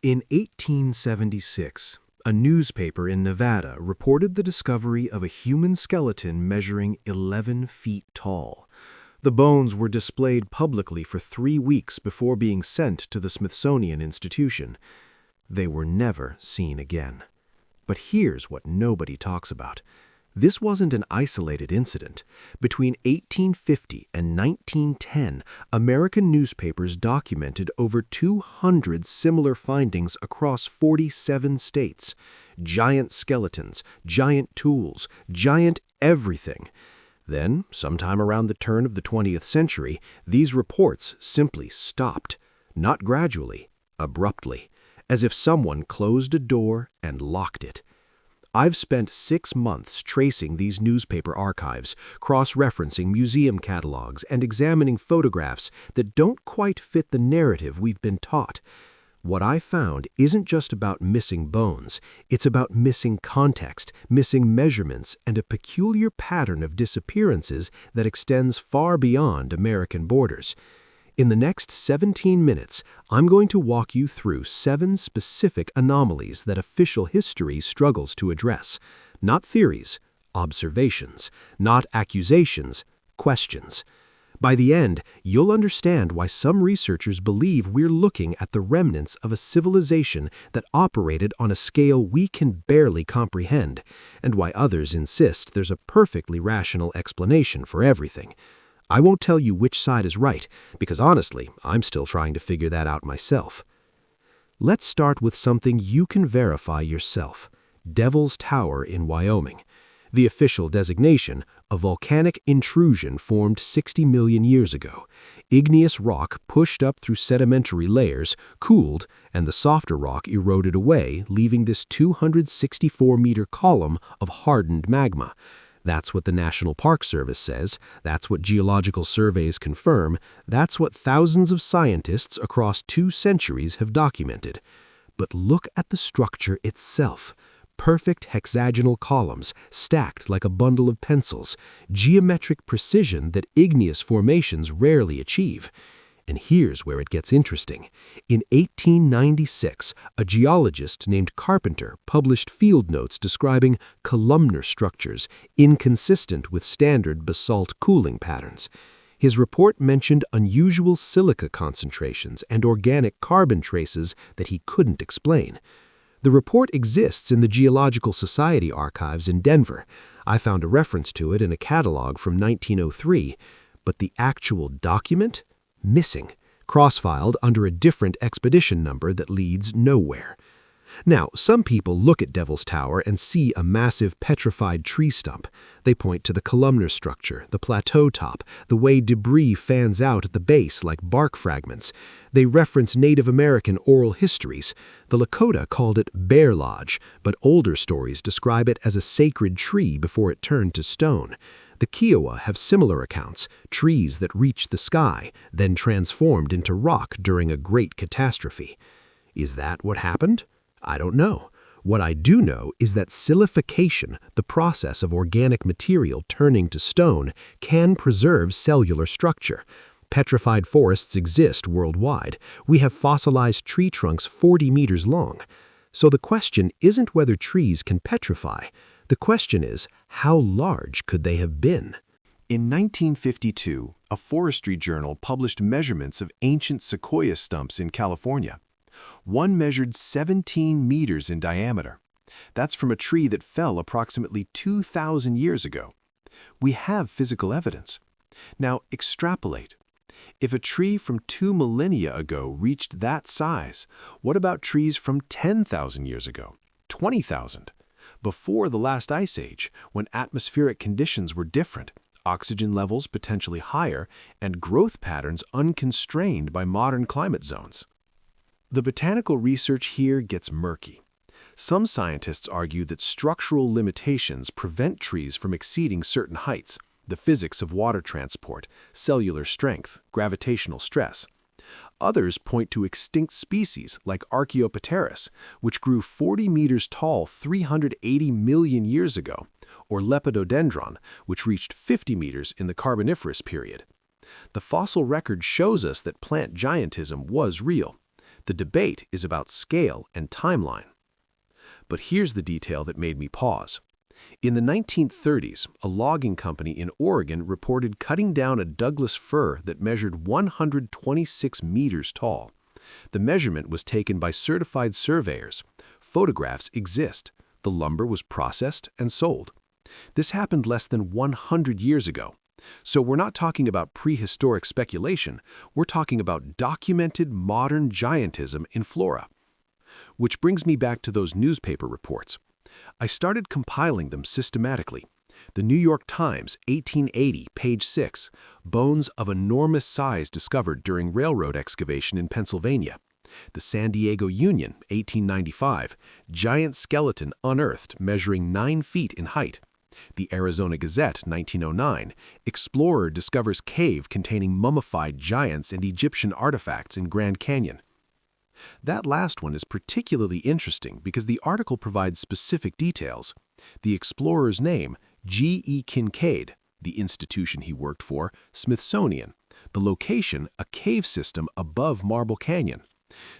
In 1876, a newspaper in Nevada reported the discovery of a human skeleton measuring 11 feet tall. The bones were displayed publicly for 3 weeks before being sent to the Smithsonian Institution. They were never seen again. But here's what nobody talks about. This wasn't an isolated incident. Between 1850 and 1910, American newspapers documented over 200 similar findings across 47 states. Giant skeletons, giant tools, giant everything. Then, sometime around the turn of the 20th century, these reports simply stopped. Not gradually, abruptly, as if someone closed a door and locked it. I've spent 6 months tracing these newspaper archives, cross-referencing museum catalogs, and examining photographs that don't quite fit the narrative we've been taught. What I found isn't just about missing bones, it's about missing context, missing measurements, and a peculiar pattern of disappearances that extends far beyond American borders. In the next 17 minutes, I'm going to walk you through 7 specific anomalies that official history struggles to address. Not theories, observations. Not accusations, questions. By the end, you'll understand why some researchers believe we're looking at the remnants of a civilization that operated on a scale we can barely comprehend, and why others insist there's a perfectly rational explanation for everything. I won't tell you which side is right, because honestly, I'm still trying to figure that out myself. Let's start with something you can verify yourself: Devil's Tower in Wyoming. The official designation, a volcanic intrusion formed 60 million years ago. Igneous rock pushed up through sedimentary layers, cooled, and the softer rock eroded away, leaving this 264-meter column of hardened magma. That's what the National Park Service says, that's what geological surveys confirm, that's what thousands of scientists across 2 centuries have documented. But look at the structure itself. Perfect hexagonal columns, stacked like a bundle of pencils, geometric precision that igneous formations rarely achieve. And here's where it gets interesting. In 1896, a geologist named Carpenter published field notes describing columnar structures inconsistent with standard basalt cooling patterns. His report mentioned unusual silica concentrations and organic carbon traces that he couldn't explain. The report exists in the Geological Society archives in Denver. I found a reference to it in a catalog from 1903, but the actual document? Missing, cross-filed under a different expedition number that leads nowhere. Now, some people look at Devil's Tower and see a massive petrified tree stump. They point to the columnar structure, the plateau top, the way debris fans out at the base like bark fragments. They reference Native American oral histories. The Lakota called it Bear Lodge, but older stories describe it as a sacred tree before it turned to stone. The Kiowa have similar accounts, trees that reached the sky, then transformed into rock during a great catastrophe. Is that what happened? I don't know. What I do know is that silicification, the process of organic material turning to stone, can preserve cellular structure. Petrified forests exist worldwide. We have fossilized tree trunks 40 meters long. So the question isn't whether trees can petrify. The question is, how large could they have been? In 1952, a forestry journal published measurements of ancient sequoia stumps in California. One measured 17 meters in diameter. That's from a tree that fell approximately 2,000 years ago. We have physical evidence. Now extrapolate. If a tree from 2 millennia ago reached that size, what about trees from 10,000 years ago, 20,000? Before the last ice age, when atmospheric conditions were different, oxygen levels potentially higher, and growth patterns unconstrained by modern climate zones. The botanical research here gets murky. Some scientists argue that structural limitations prevent trees from exceeding certain heights, the physics of water transport, cellular strength, gravitational stress. Others point to extinct species like Archaeopteris, which grew 40 meters tall 380 million years ago, or Lepidodendron, which reached 50 meters in the Carboniferous period. The fossil record shows us that plant giantism was real. The debate is about scale and timeline. But here's the detail that made me pause. In the 1930s, a logging company in Oregon reported cutting down a Douglas fir that measured 126 meters tall. The measurement was taken by certified surveyors. Photographs exist. The lumber was processed and sold. This happened less than 100 years ago. So we're not talking about prehistoric speculation. We're talking about documented modern giantism in flora. Which brings me back to those newspaper reports. I started compiling them systematically. The New York Times, 1880, page 6, bones of enormous size discovered during railroad excavation in Pennsylvania. The San Diego Union, 1895, giant skeleton unearthed measuring 9 feet in height. The Arizona Gazette, 1909, explorer discovers cave containing mummified giants and Egyptian artifacts in Grand Canyon. That last one is particularly interesting because the article provides specific details. The explorer's name, G.E. Kincaid, the institution he worked for, Smithsonian. The location, a cave system above Marble Canyon.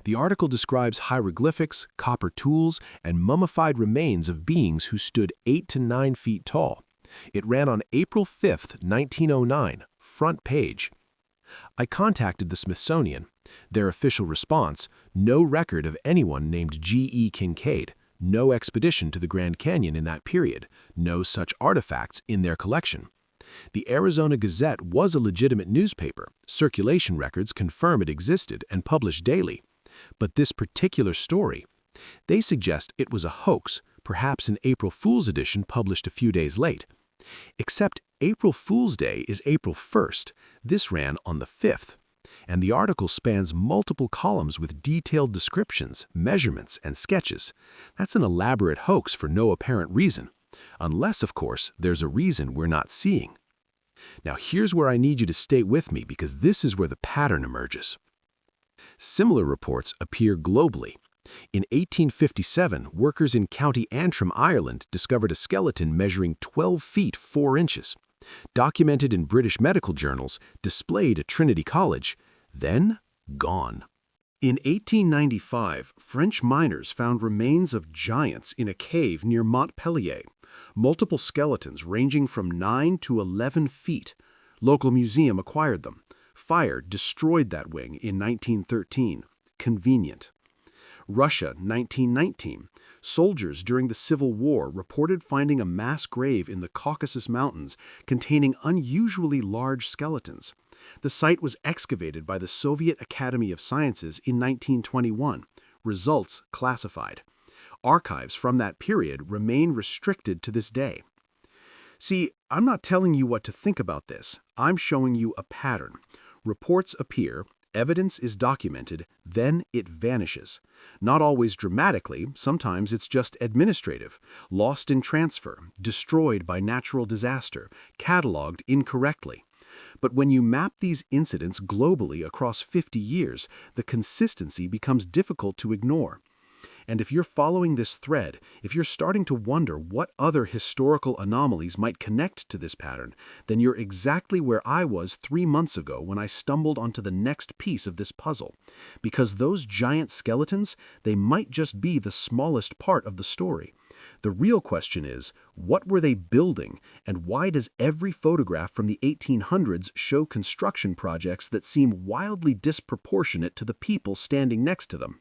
The article describes hieroglyphics, copper tools, and mummified remains of beings who stood 8 to 9 feet tall. It ran on April 5, 1909, front page. I contacted the Smithsonian. Their official response, no record of anyone named G.E. Kincaid, no expedition to the Grand Canyon in that period, no such artifacts in their collection. The Arizona Gazette was a legitimate newspaper. Circulation records confirm it existed and published daily. But this particular story, they suggest it was a hoax, perhaps an April Fool's edition published a few days late. Except April Fool's Day is April 1st. This ran on the 5th. And the article spans multiple columns with detailed descriptions, measurements, and sketches. That's an elaborate hoax for no apparent reason. Unless, of course, there's a reason we're not seeing. Now here's where I need you to stay with me because this is where the pattern emerges. Similar reports appear globally. In 1857, workers in County Antrim, Ireland, discovered a skeleton measuring 12 feet 4 inches. Documented in British medical journals, displayed at Trinity College, then gone. In 1895, French miners found remains of giants in a cave near Montpellier, multiple skeletons ranging from 9 to 11 feet. Local museum acquired them. Fire destroyed that wing in 1913. Convenient. Russia, 1919. Soldiers during the Civil War reported finding a mass grave in the Caucasus Mountains containing unusually large skeletons. The site was excavated by the Soviet Academy of Sciences in 1921. Results classified. Archives from that period remain restricted to this day. See, I'm not telling you what to think about this. I'm showing you a pattern. Reports appear, evidence is documented, then it vanishes. Not always dramatically, sometimes it's just administrative, lost in transfer, destroyed by natural disaster, cataloged incorrectly. But when you map these incidents globally across 50 years, the consistency becomes difficult to ignore. And if you're following this thread, if you're starting to wonder what other historical anomalies might connect to this pattern, then you're exactly where I was 3 months ago when I stumbled onto the next piece of this puzzle. Because those giant skeletons, they might just be the smallest part of the story. The real question is, what were they building, and why does every photograph from the 1800s show construction projects that seem wildly disproportionate to the people standing next to them?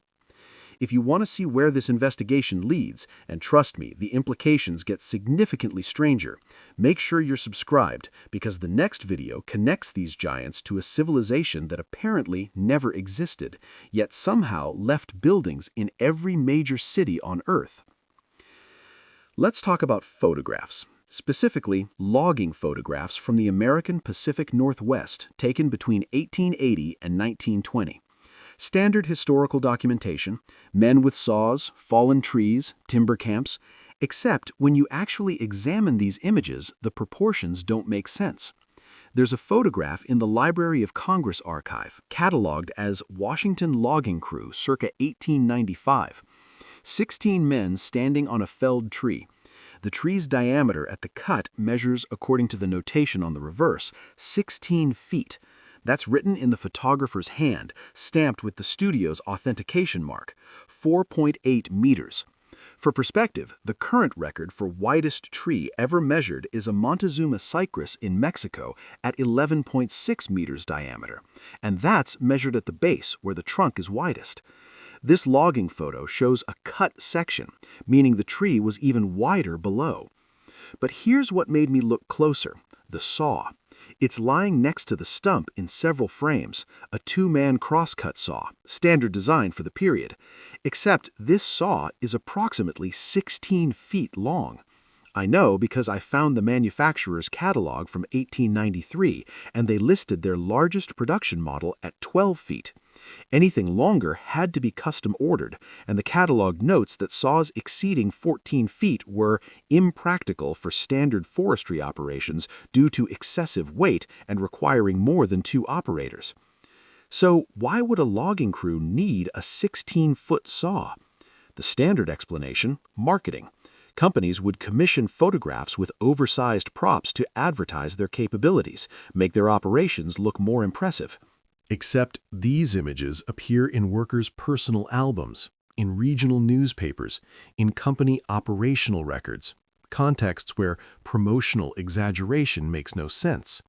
If you want to see where this investigation leads, and trust me, the implications get significantly stranger, make sure you're subscribed because the next video connects these giants to a civilization that apparently never existed, yet somehow left buildings in every major city on Earth. Let's talk about photographs, specifically logging photographs from the American Pacific Northwest taken between 1880 and 1920. Standard historical documentation, men with saws, fallen trees, timber camps, except when you actually examine these images, the proportions don't make sense. There's a photograph in the Library of Congress archive, cataloged as Washington Logging Crew circa 1895. 16 men standing on a felled tree. The tree's diameter at the cut measures, according to the notation on the reverse, 16 feet. That's written in the photographer's hand, stamped with the studio's authentication mark, 4.8 meters. For perspective, the current record for widest tree ever measured is a Montezuma cypress in Mexico at 11.6 meters diameter, and that's measured at the base where the trunk is widest. This logging photo shows a cut section, meaning the tree was even wider below. But here's what made me look closer: the saw. It's lying next to the stump in several frames, a two-man crosscut saw, standard design for the period. Except this saw is approximately 16 feet long. I know because I found the manufacturer's catalog from 1893, and they listed their largest production model at 12 feet. Anything longer had to be custom ordered, and the catalog notes that saws exceeding 14 feet were impractical for standard forestry operations due to excessive weight and requiring more than 2 operators. So why would a logging crew need a 16-foot saw? The standard explanation: marketing. Companies would commission photographs with oversized props to advertise their capabilities, make their operations look more impressive. Except these images appear in workers' personal albums, in regional newspapers, in company operational records, contexts where promotional exaggeration makes no sense.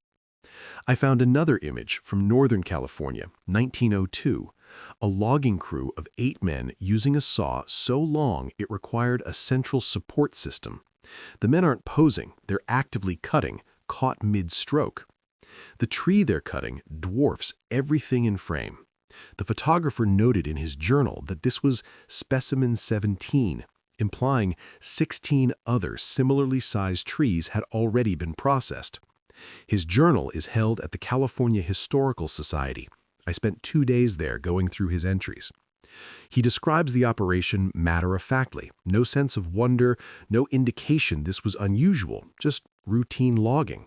I found another image from Northern California, 1902, a logging crew of 8 men using a saw so long it required a central support system. The men aren't posing, they're actively cutting, caught mid-stroke. The tree they're cutting dwarfs everything in frame. The photographer noted in his journal that this was specimen 17, implying 16 other similarly sized trees had already been processed. His journal is held at the California Historical Society. I spent 2 days there going through his entries. He describes the operation matter-of-factly, no sense of wonder, no indication this was unusual, just routine logging.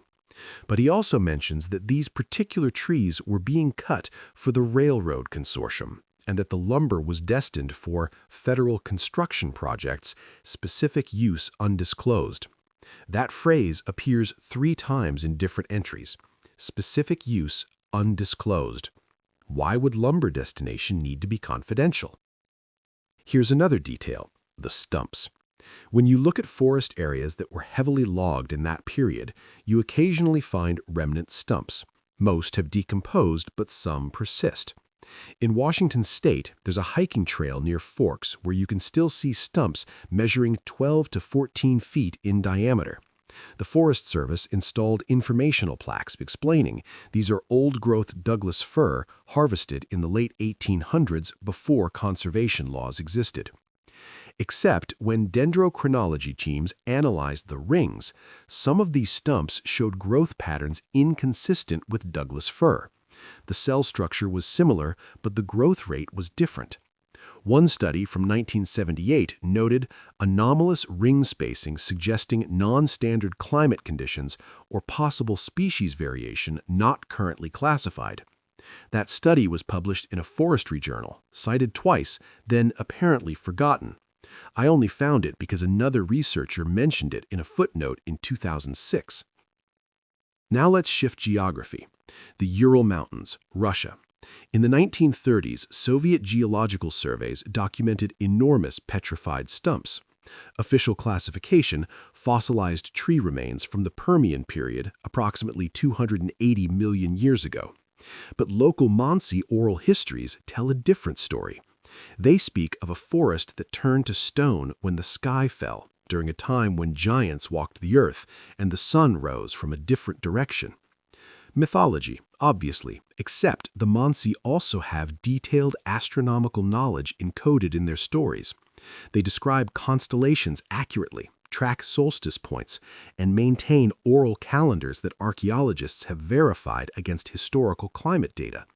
But he also mentions that these particular trees were being cut for the railroad consortium, and that the lumber was destined for federal construction projects, specific use undisclosed. That phrase appears 3 times in different entries: specific use undisclosed. Why would lumber destination need to be confidential? Here's another detail: the stumps. When you look at forest areas that were heavily logged in that period, you occasionally find remnant stumps. Most have decomposed, but some persist. In Washington state, there's a hiking trail near Forks where you can still see stumps measuring 12 to 14 feet in diameter. The Forest Service installed informational plaques explaining these are old-growth Douglas fir harvested in the late 1800s before conservation laws existed. Except when dendrochronology teams analyzed the rings, some of these stumps showed growth patterns inconsistent with Douglas fir. The cell structure was similar, but the growth rate was different. One study from 1978 noted anomalous ring spacing suggesting non-standard climate conditions or possible species variation not currently classified. That study was published in a forestry journal, cited twice, then apparently forgotten. I only found it because another researcher mentioned it in a footnote in 2006. Now let's shift geography. The Ural Mountains, Russia. In the 1930s, Soviet geological surveys documented enormous petrified stumps. Official classification: fossilized tree remains from the Permian period, approximately 280 million years ago. But local Mansi oral histories tell a different story. They speak of a forest that turned to stone when the sky fell, during a time when giants walked the earth and the sun rose from a different direction. Mythology, obviously, except the Mansi also have detailed astronomical knowledge encoded in their stories. They describe constellations accurately, track solstice points, and maintain oral calendars that archaeologists have verified against historical climate data.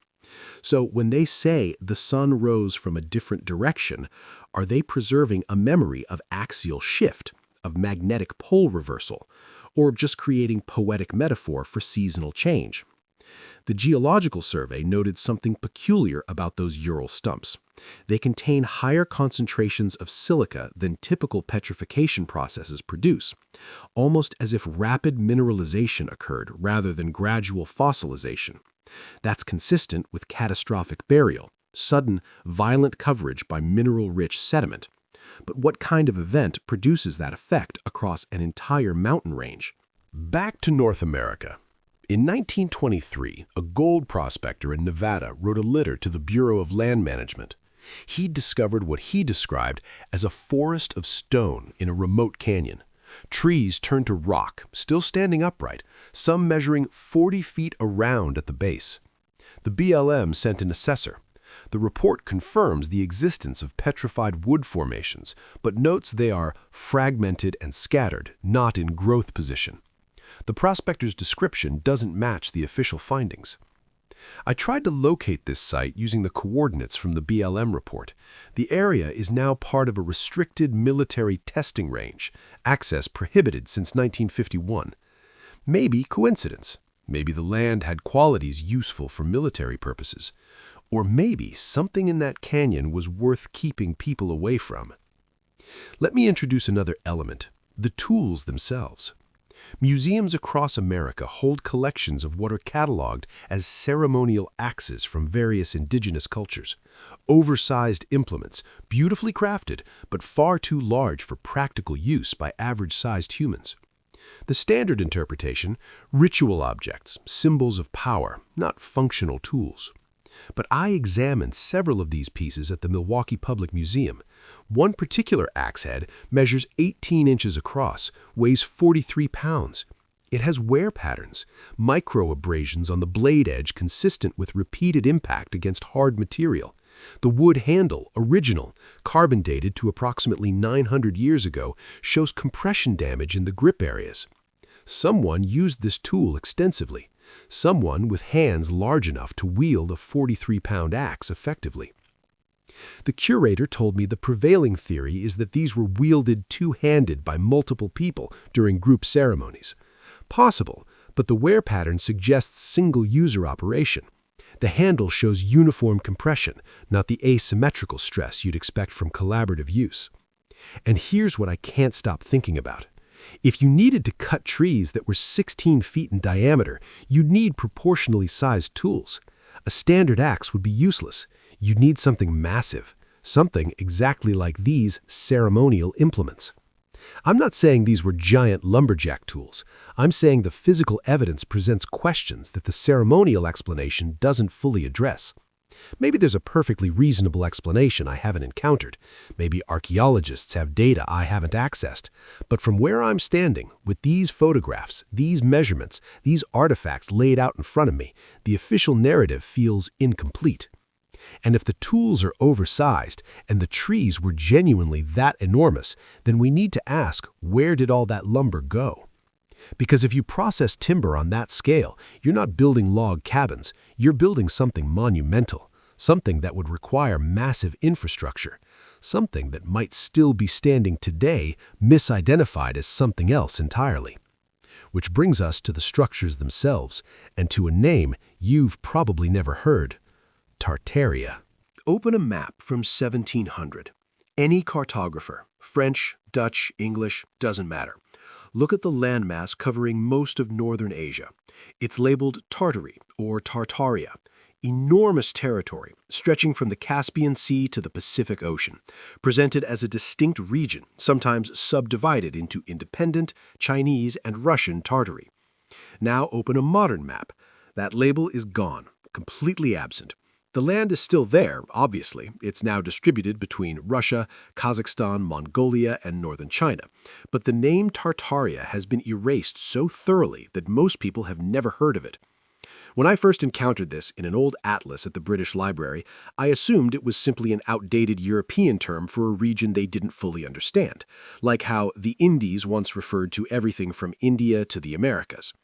So when they say the sun rose from a different direction, are they preserving a memory of axial shift, of magnetic pole reversal, or just creating poetic metaphor for seasonal change? The Geological Survey noted something peculiar about those Ural stumps. They contain higher concentrations of silica than typical petrification processes produce, almost as if rapid mineralization occurred rather than gradual fossilization. That's consistent with catastrophic burial, sudden, violent coverage by mineral-rich sediment. But what kind of event produces that effect across an entire mountain range? Back to North America. In 1923, a gold prospector in Nevada wrote a letter to the Bureau of Land Management. He discovered what he described as a forest of stone in a remote canyon. Trees turned to rock, still standing upright, some measuring 40 feet around at the base. The BLM sent an assessor. The report confirms the existence of petrified wood formations, but notes they are fragmented and scattered, not in growth position. The prospector's description doesn't match the official findings. I tried to locate this site using the coordinates from the BLM report. The area is now part of a restricted military testing range, access prohibited since 1951. Maybe coincidence. Maybe the land had qualities useful for military purposes. Or maybe something in that canyon was worth keeping people away from. Let me introduce another element, the tools themselves. Museums across America hold collections of what are cataloged as ceremonial axes from various indigenous cultures. Oversized implements, beautifully crafted, but far too large for practical use by average-sized humans. The standard interpretation, ritual objects, symbols of power, not functional tools. But I examined several of these pieces at the Milwaukee Public Museum. One particular axe head measures 18 inches across, weighs 43 pounds. It has wear patterns, micro-abrasions on the blade edge consistent with repeated impact against hard material. The wood handle, original, carbon dated to approximately 900 years ago, shows compression damage in the grip areas. Someone used this tool extensively. Someone with hands large enough to wield a 43-pound axe effectively. The curator told me the prevailing theory is that these were wielded two-handed by multiple people during group ceremonies. Possible, but the wear pattern suggests single-user operation. The handle shows uniform compression, not the asymmetrical stress you'd expect from collaborative use. And here's what I can't stop thinking about. If you needed to cut trees that were 16 feet in diameter, you'd need proportionally sized tools. A standard axe would be useless. You'd need something massive, something exactly like these ceremonial implements. I'm not saying these were giant lumberjack tools. I'm saying the physical evidence presents questions that the ceremonial explanation doesn't fully address. Maybe there's a perfectly reasonable explanation I haven't encountered. Maybe archaeologists have data I haven't accessed. But from where I'm standing, with these photographs, these measurements, these artifacts laid out in front of me, the official narrative feels incomplete. And if the tools are oversized and the trees were genuinely that enormous, then we need to ask, where did all that lumber go? Because if you process timber on that scale, you're not building log cabins, you're building something monumental, something that would require massive infrastructure, something that might still be standing today misidentified as something else entirely. Which brings us to the structures themselves, and to a name you've probably never heard: Tartaria. Open a map from 1700. Any cartographer, French, Dutch, English, doesn't matter. Look at the landmass covering most of northern Asia. It's labeled Tartary or Tartaria. Enormous territory, stretching from the Caspian Sea to the Pacific Ocean, presented as a distinct region, sometimes subdivided into independent Chinese and Russian Tartary. Now open a modern map. That label is gone, completely absent. The land is still there, obviously. It's now distributed between Russia, Kazakhstan, Mongolia, and northern China. But the name Tartaria has been erased so thoroughly that most people have never heard of it. When I first encountered this in an old atlas at the British Library, I assumed it was simply an outdated European term for a region they didn't fully understand, like how the Indies once referred to everything from India to the Americas.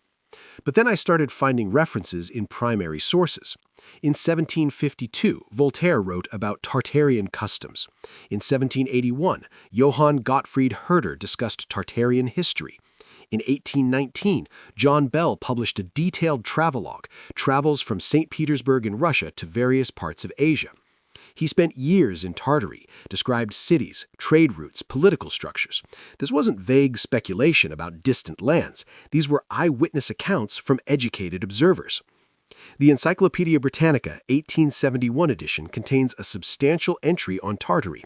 But then I started finding references in primary sources. In 1752, Voltaire wrote about Tartarian customs. In 1781, Johann Gottfried Herder discussed Tartarian history. In 1819, John Bell published a detailed travelogue, Travels from St. Petersburg in Russia to various parts of Asia. He spent years in Tartary, described cities, trade routes, political structures. This wasn't vague speculation about distant lands. These were eyewitness accounts from educated observers. The Encyclopaedia Britannica 1871 edition contains a substantial entry on Tartary.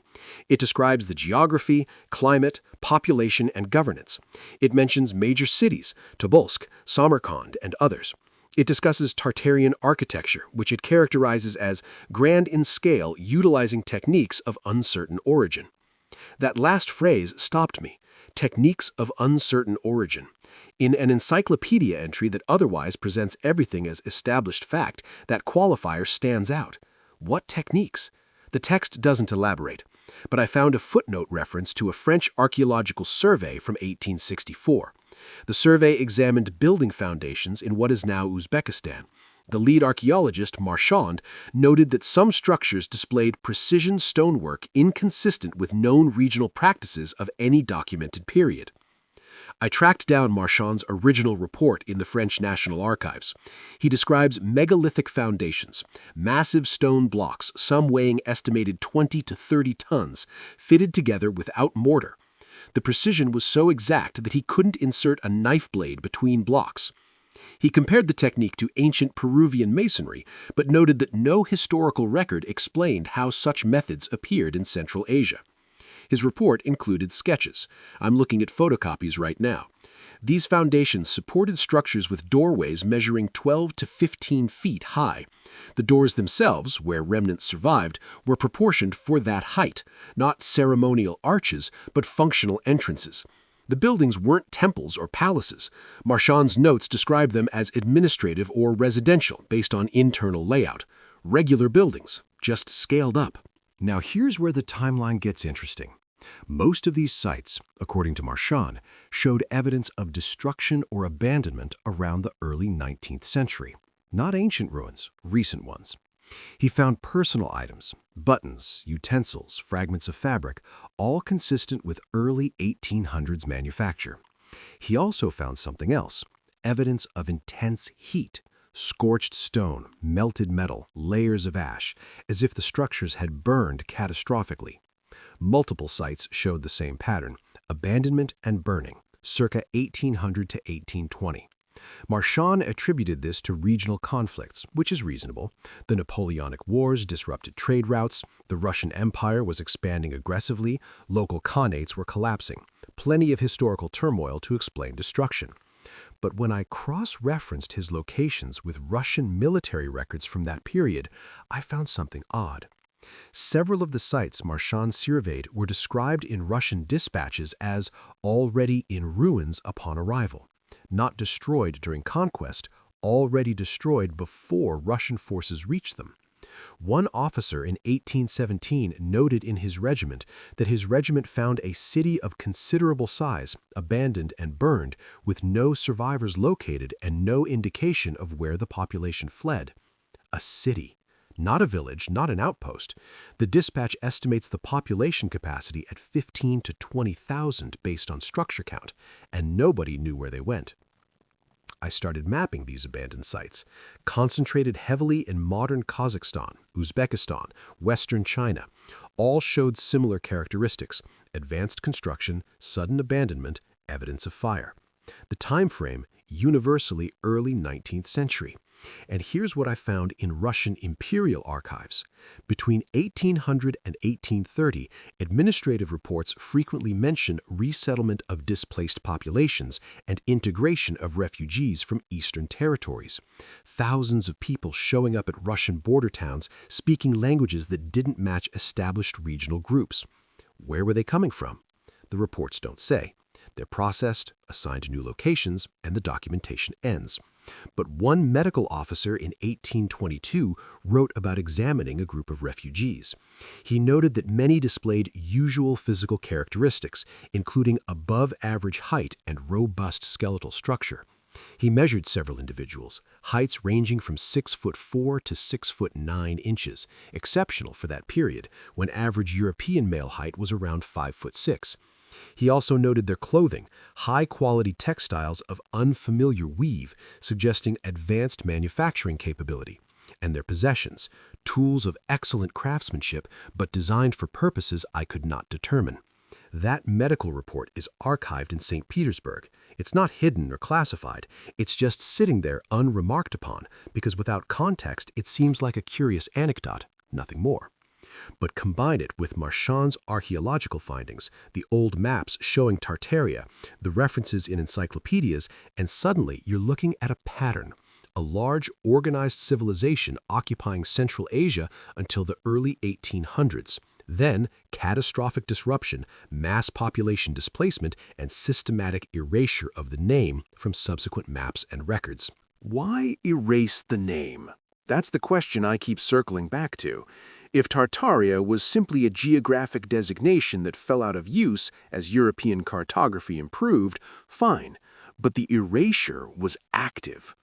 It describes the geography, climate, population, and governance. It mentions major cities, Tobolsk, Samarkand, and others. It discusses Tartarian architecture, which it characterizes as grand in scale, utilizing techniques of uncertain origin. That last phrase stopped me. Techniques of uncertain origin. In an encyclopedia entry that otherwise presents everything as established fact, that qualifier stands out. What techniques? The text doesn't elaborate, but I found a footnote reference to a French archaeological survey from 1864. The survey examined building foundations in what is now Uzbekistan. The lead archaeologist, Marchand, noted that some structures displayed precision stonework inconsistent with known regional practices of any documented period. I tracked down Marchand's original report in the French National Archives. He describes megalithic foundations, massive stone blocks, some weighing estimated 20 to 30 tons, fitted together without mortar. The precision was so exact that he couldn't insert a knife blade between blocks. He compared the technique to ancient Peruvian masonry, but noted that no historical record explained how such methods appeared in Central Asia. His report included sketches. I'm looking at photocopies right now. These foundations supported structures with doorways measuring 12 to 15 feet high. The doors themselves, where remnants survived, were proportioned for that height, not ceremonial arches, but functional entrances. The buildings weren't temples or palaces. Marchand's notes describe them as administrative or residential, based on internal layout. Regular buildings, just scaled up. Now here's where the timeline gets interesting. Most of these sites, according to Marchand, showed evidence of destruction or abandonment around the early 19th century. Not ancient ruins, recent ones. He found personal items, buttons, utensils, fragments of fabric, all consistent with early 1800s manufacture. He also found something else, evidence of intense heat. Scorched stone, melted metal, layers of ash, as if the structures had burned catastrophically. Multiple sites showed the same pattern, abandonment and burning, circa 1800 to 1820. Marchand attributed this to regional conflicts, which is reasonable. The Napoleonic Wars disrupted trade routes, the Russian Empire was expanding aggressively, local khanates were collapsing. Plenty of historical turmoil to explain destruction. But when I cross-referenced his locations with Russian military records from that period, I found something odd. Several of the sites Marchand surveyed were described in Russian dispatches as already in ruins upon arrival, not destroyed during conquest, already destroyed before Russian forces reached them. One officer in 1817 noted in his regiment that his regiment found a city of considerable size, abandoned and burned, with no survivors located and no indication of where the population fled. A city. Not a village, not an outpost. The dispatch estimates the population capacity at 15 to 20,000 based on structure count, and nobody knew where they went. I started mapping these abandoned sites, concentrated heavily in modern Kazakhstan, Uzbekistan, Western China. All showed similar characteristics: advanced construction, sudden abandonment, evidence of fire. The time frame, universally early 19th century. And here's what I found in Russian imperial archives. Between 1800 and 1830, administrative reports frequently mention resettlement of displaced populations and integration of refugees from eastern territories. Thousands of people showing up at Russian border towns speaking languages that didn't match established regional groups. Where were they coming from? The reports don't say. They're processed, assigned to new locations, and the documentation ends. But one medical officer in 1822 wrote about examining a group of refugees. He noted that many displayed usual physical characteristics, including above-average height and robust skeletal structure. He measured several individuals, heights ranging from 6'4" to 6'9", exceptional for that period, when average European male height was around 5'6". He also noted their clothing, high-quality textiles of unfamiliar weave, suggesting advanced manufacturing capability, and their possessions, tools of excellent craftsmanship but designed for purposes I could not determine. That medical report is archived in St. Petersburg. It's not hidden or classified. It's just sitting there unremarked upon, because without context it seems like a curious anecdote, nothing more. But combine it with Marchand's archaeological findings, the old maps showing Tartaria, the references in encyclopedias, and suddenly you're looking at a pattern. A large, organized civilization occupying Central Asia until the early 1800s. Then, catastrophic disruption, mass population displacement, and systematic erasure of the name from subsequent maps and records. Why erase the name? That's the question I keep circling back to. If Tartaria was simply a geographic designation that fell out of use as European cartography improved, fine, but the erasure was active.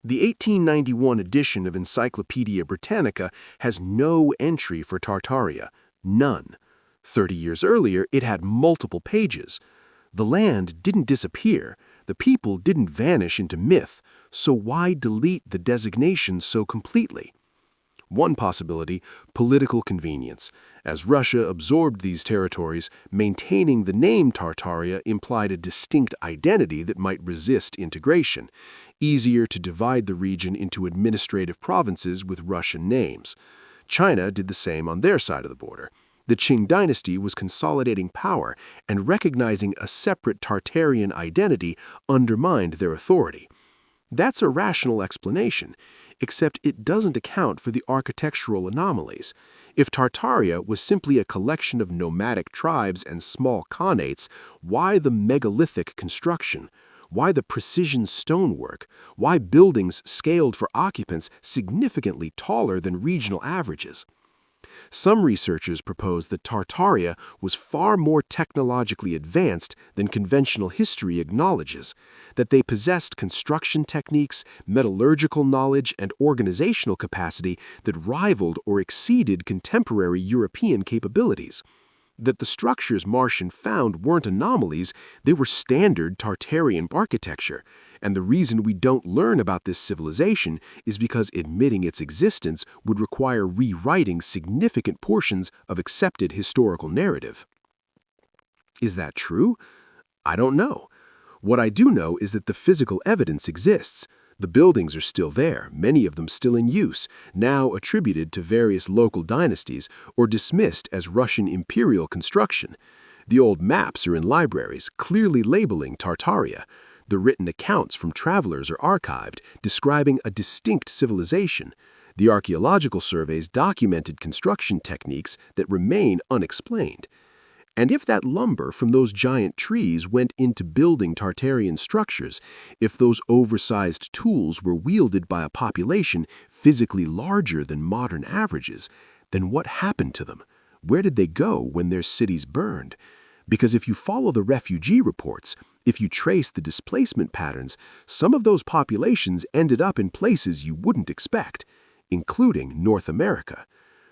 The 1891 edition of Encyclopedia Britannica has no entry for Tartaria, none. 30 years earlier, it had multiple pages. The land didn't disappear, the people didn't vanish into myth, so why delete the designation so completely? One possibility, political convenience. As Russia absorbed these territories, maintaining the name Tartaria implied a distinct identity that might resist integration. Easier to divide the region into administrative provinces with Russian names. China did the same on their side of the border. The Qing dynasty was consolidating power, and recognizing a separate Tartarian identity undermined their authority. That's a rational explanation, except it doesn't account for the architectural anomalies. If Tartaria was simply a collection of nomadic tribes and small khanates, why the megalithic construction? Why the precision stonework? Why buildings scaled for occupants significantly taller than regional averages? Some researchers propose that Tartaria was far more technologically advanced than conventional history acknowledges, that they possessed construction techniques, metallurgical knowledge, and organizational capacity that rivaled or exceeded contemporary European capabilities. That the structures Marchand found weren't anomalies, they were standard Tartarian architecture, and the reason we don't learn about this civilization is because admitting its existence would require rewriting significant portions of accepted historical narrative. Is that true? I don't know. What I do know is that the physical evidence exists. The buildings are still there, many of them still in use, now attributed to various local dynasties or dismissed as Russian imperial construction. The old maps are in libraries, clearly labeling Tartaria. The written accounts from travelers are archived, describing a distinct civilization. The archaeological surveys documented construction techniques that remain unexplained. And if that lumber from those giant trees went into building Tartarian structures, if those oversized tools were wielded by a population physically larger than modern averages, then what happened to them? Where did they go when their cities burned? Because if you follow the refugee reports, if you trace the displacement patterns, some of those populations ended up in places you wouldn't expect, including North America.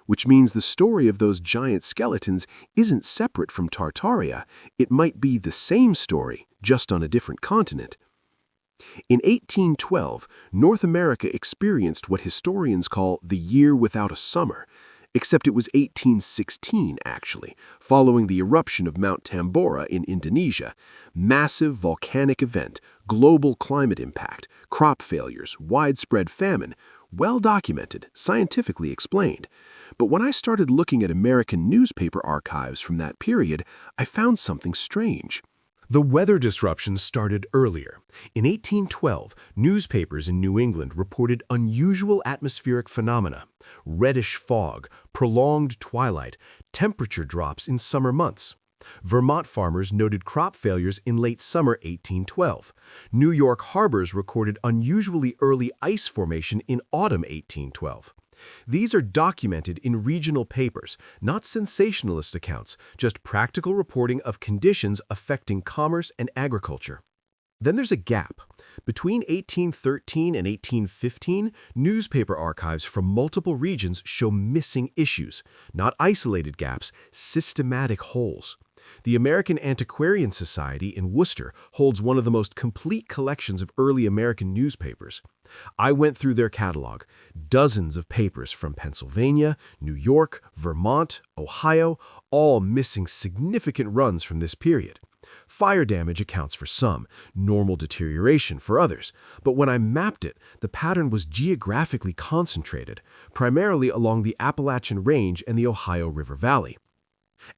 Which means the story of those giant skeletons isn't separate from Tartaria. It might be the same story, just on a different continent. In 1812, North America experienced what historians call the year without a summer, except it was 1816, actually, following the eruption of Mount Tambora in Indonesia. Massive volcanic event, global climate impact, crop failures, widespread famine, well documented, scientifically explained. But when I started looking at American newspaper archives from that period, I found something strange. The weather disruptions started earlier. In 1812, newspapers in New England reported unusual atmospheric phenomena: reddish fog, prolonged twilight, temperature drops in summer months. Vermont farmers noted crop failures in late summer 1812. New York harbors recorded unusually early ice formation in autumn 1812. These are documented in regional papers, not sensationalist accounts, just practical reporting of conditions affecting commerce and agriculture. Then there's a gap. Between 1813 and 1815, newspaper archives from multiple regions show missing issues, not isolated gaps, systematic holes. The American Antiquarian Society in Worcester holds one of the most complete collections of early American newspapers. I went through their catalog, dozens of papers from Pennsylvania, New York, Vermont, Ohio, all missing significant runs from this period. Fire damage accounts for some, normal deterioration for others, but when I mapped it, the pattern was geographically concentrated, primarily along the Appalachian Range and the Ohio River Valley.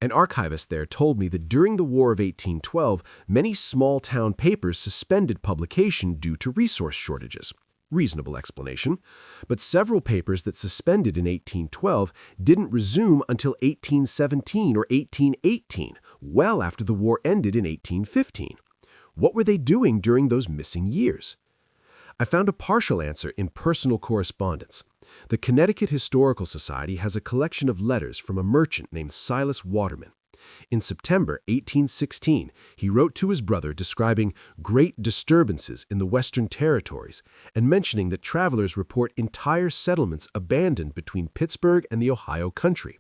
An archivist there told me that during the War of 1812, many small-town papers suspended publication due to resource shortages. Reasonable explanation. But several papers that suspended in 1812 didn't resume until 1817 or 1818, well after the war ended in 1815. What were they doing during those missing years? I found a partial answer in personal correspondence. The Connecticut Historical Society has a collection of letters from a merchant named Silas Waterman. In September 1816, he wrote to his brother describing great disturbances in the Western Territories and mentioning that travelers report entire settlements abandoned between Pittsburgh and the Ohio country.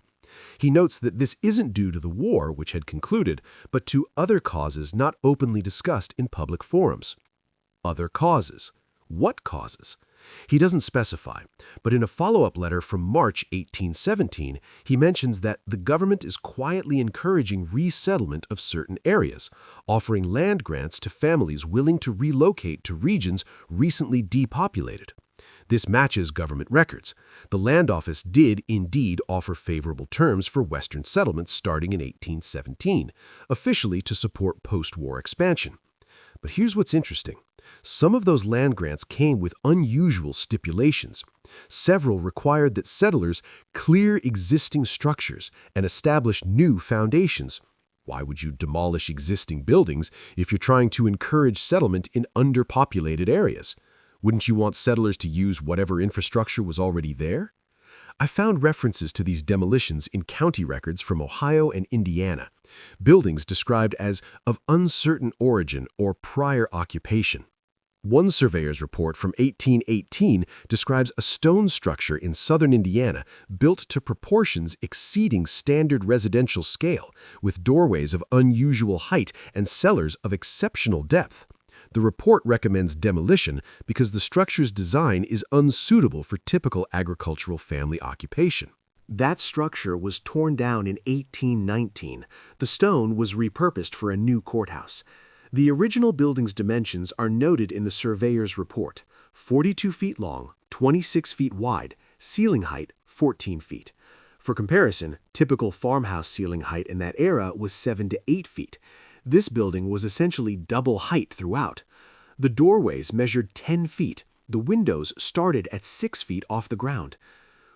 He notes that this isn't due to the war, which had concluded, but to other causes not openly discussed in public forums. Other causes. What causes? He doesn't specify, but in a follow-up letter from March 1817, he mentions that the government is quietly encouraging resettlement of certain areas, offering land grants to families willing to relocate to regions recently depopulated. This matches government records. The Land Office did indeed offer favorable terms for Western settlements starting in 1817, officially to support post-war expansion. But here's what's interesting. Some of those land grants came with unusual stipulations. Several required that settlers clear existing structures and establish new foundations. Why would you demolish existing buildings if you're trying to encourage settlement in underpopulated areas? Wouldn't you want settlers to use whatever infrastructure was already there? I found references to these demolitions in county records from Ohio and Indiana. Buildings described as of uncertain origin or prior occupation. One surveyor's report from 1818 describes a stone structure in southern Indiana built to proportions exceeding standard residential scale, with doorways of unusual height and cellars of exceptional depth. The report recommends demolition because the structure's design is unsuitable for typical agricultural family occupation. That structure was torn down in 1819. The stone was repurposed for a new courthouse. The original building's dimensions are noted in the surveyor's report: 42 feet long, 26 feet wide, ceiling height 14 feet. For comparison, typical farmhouse ceiling height in that era was 7 to 8 feet. This building was essentially double height throughout. The doorways measured 10 feet. The windows started at 6 feet off the ground.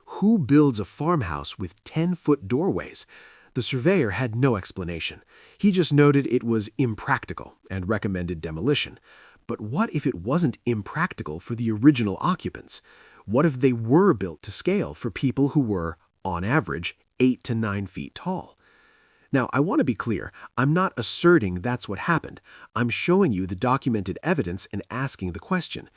Who builds a farmhouse with 10-foot doorways? The surveyor had no explanation. He just noted it was impractical and recommended demolition. But what if it wasn't impractical for the original occupants? What if they were built to scale for people who were, on average, 8 to 9 feet tall? Now, I want to be clear. I'm not asserting that's what happened. I'm showing you the documented evidence and asking the question.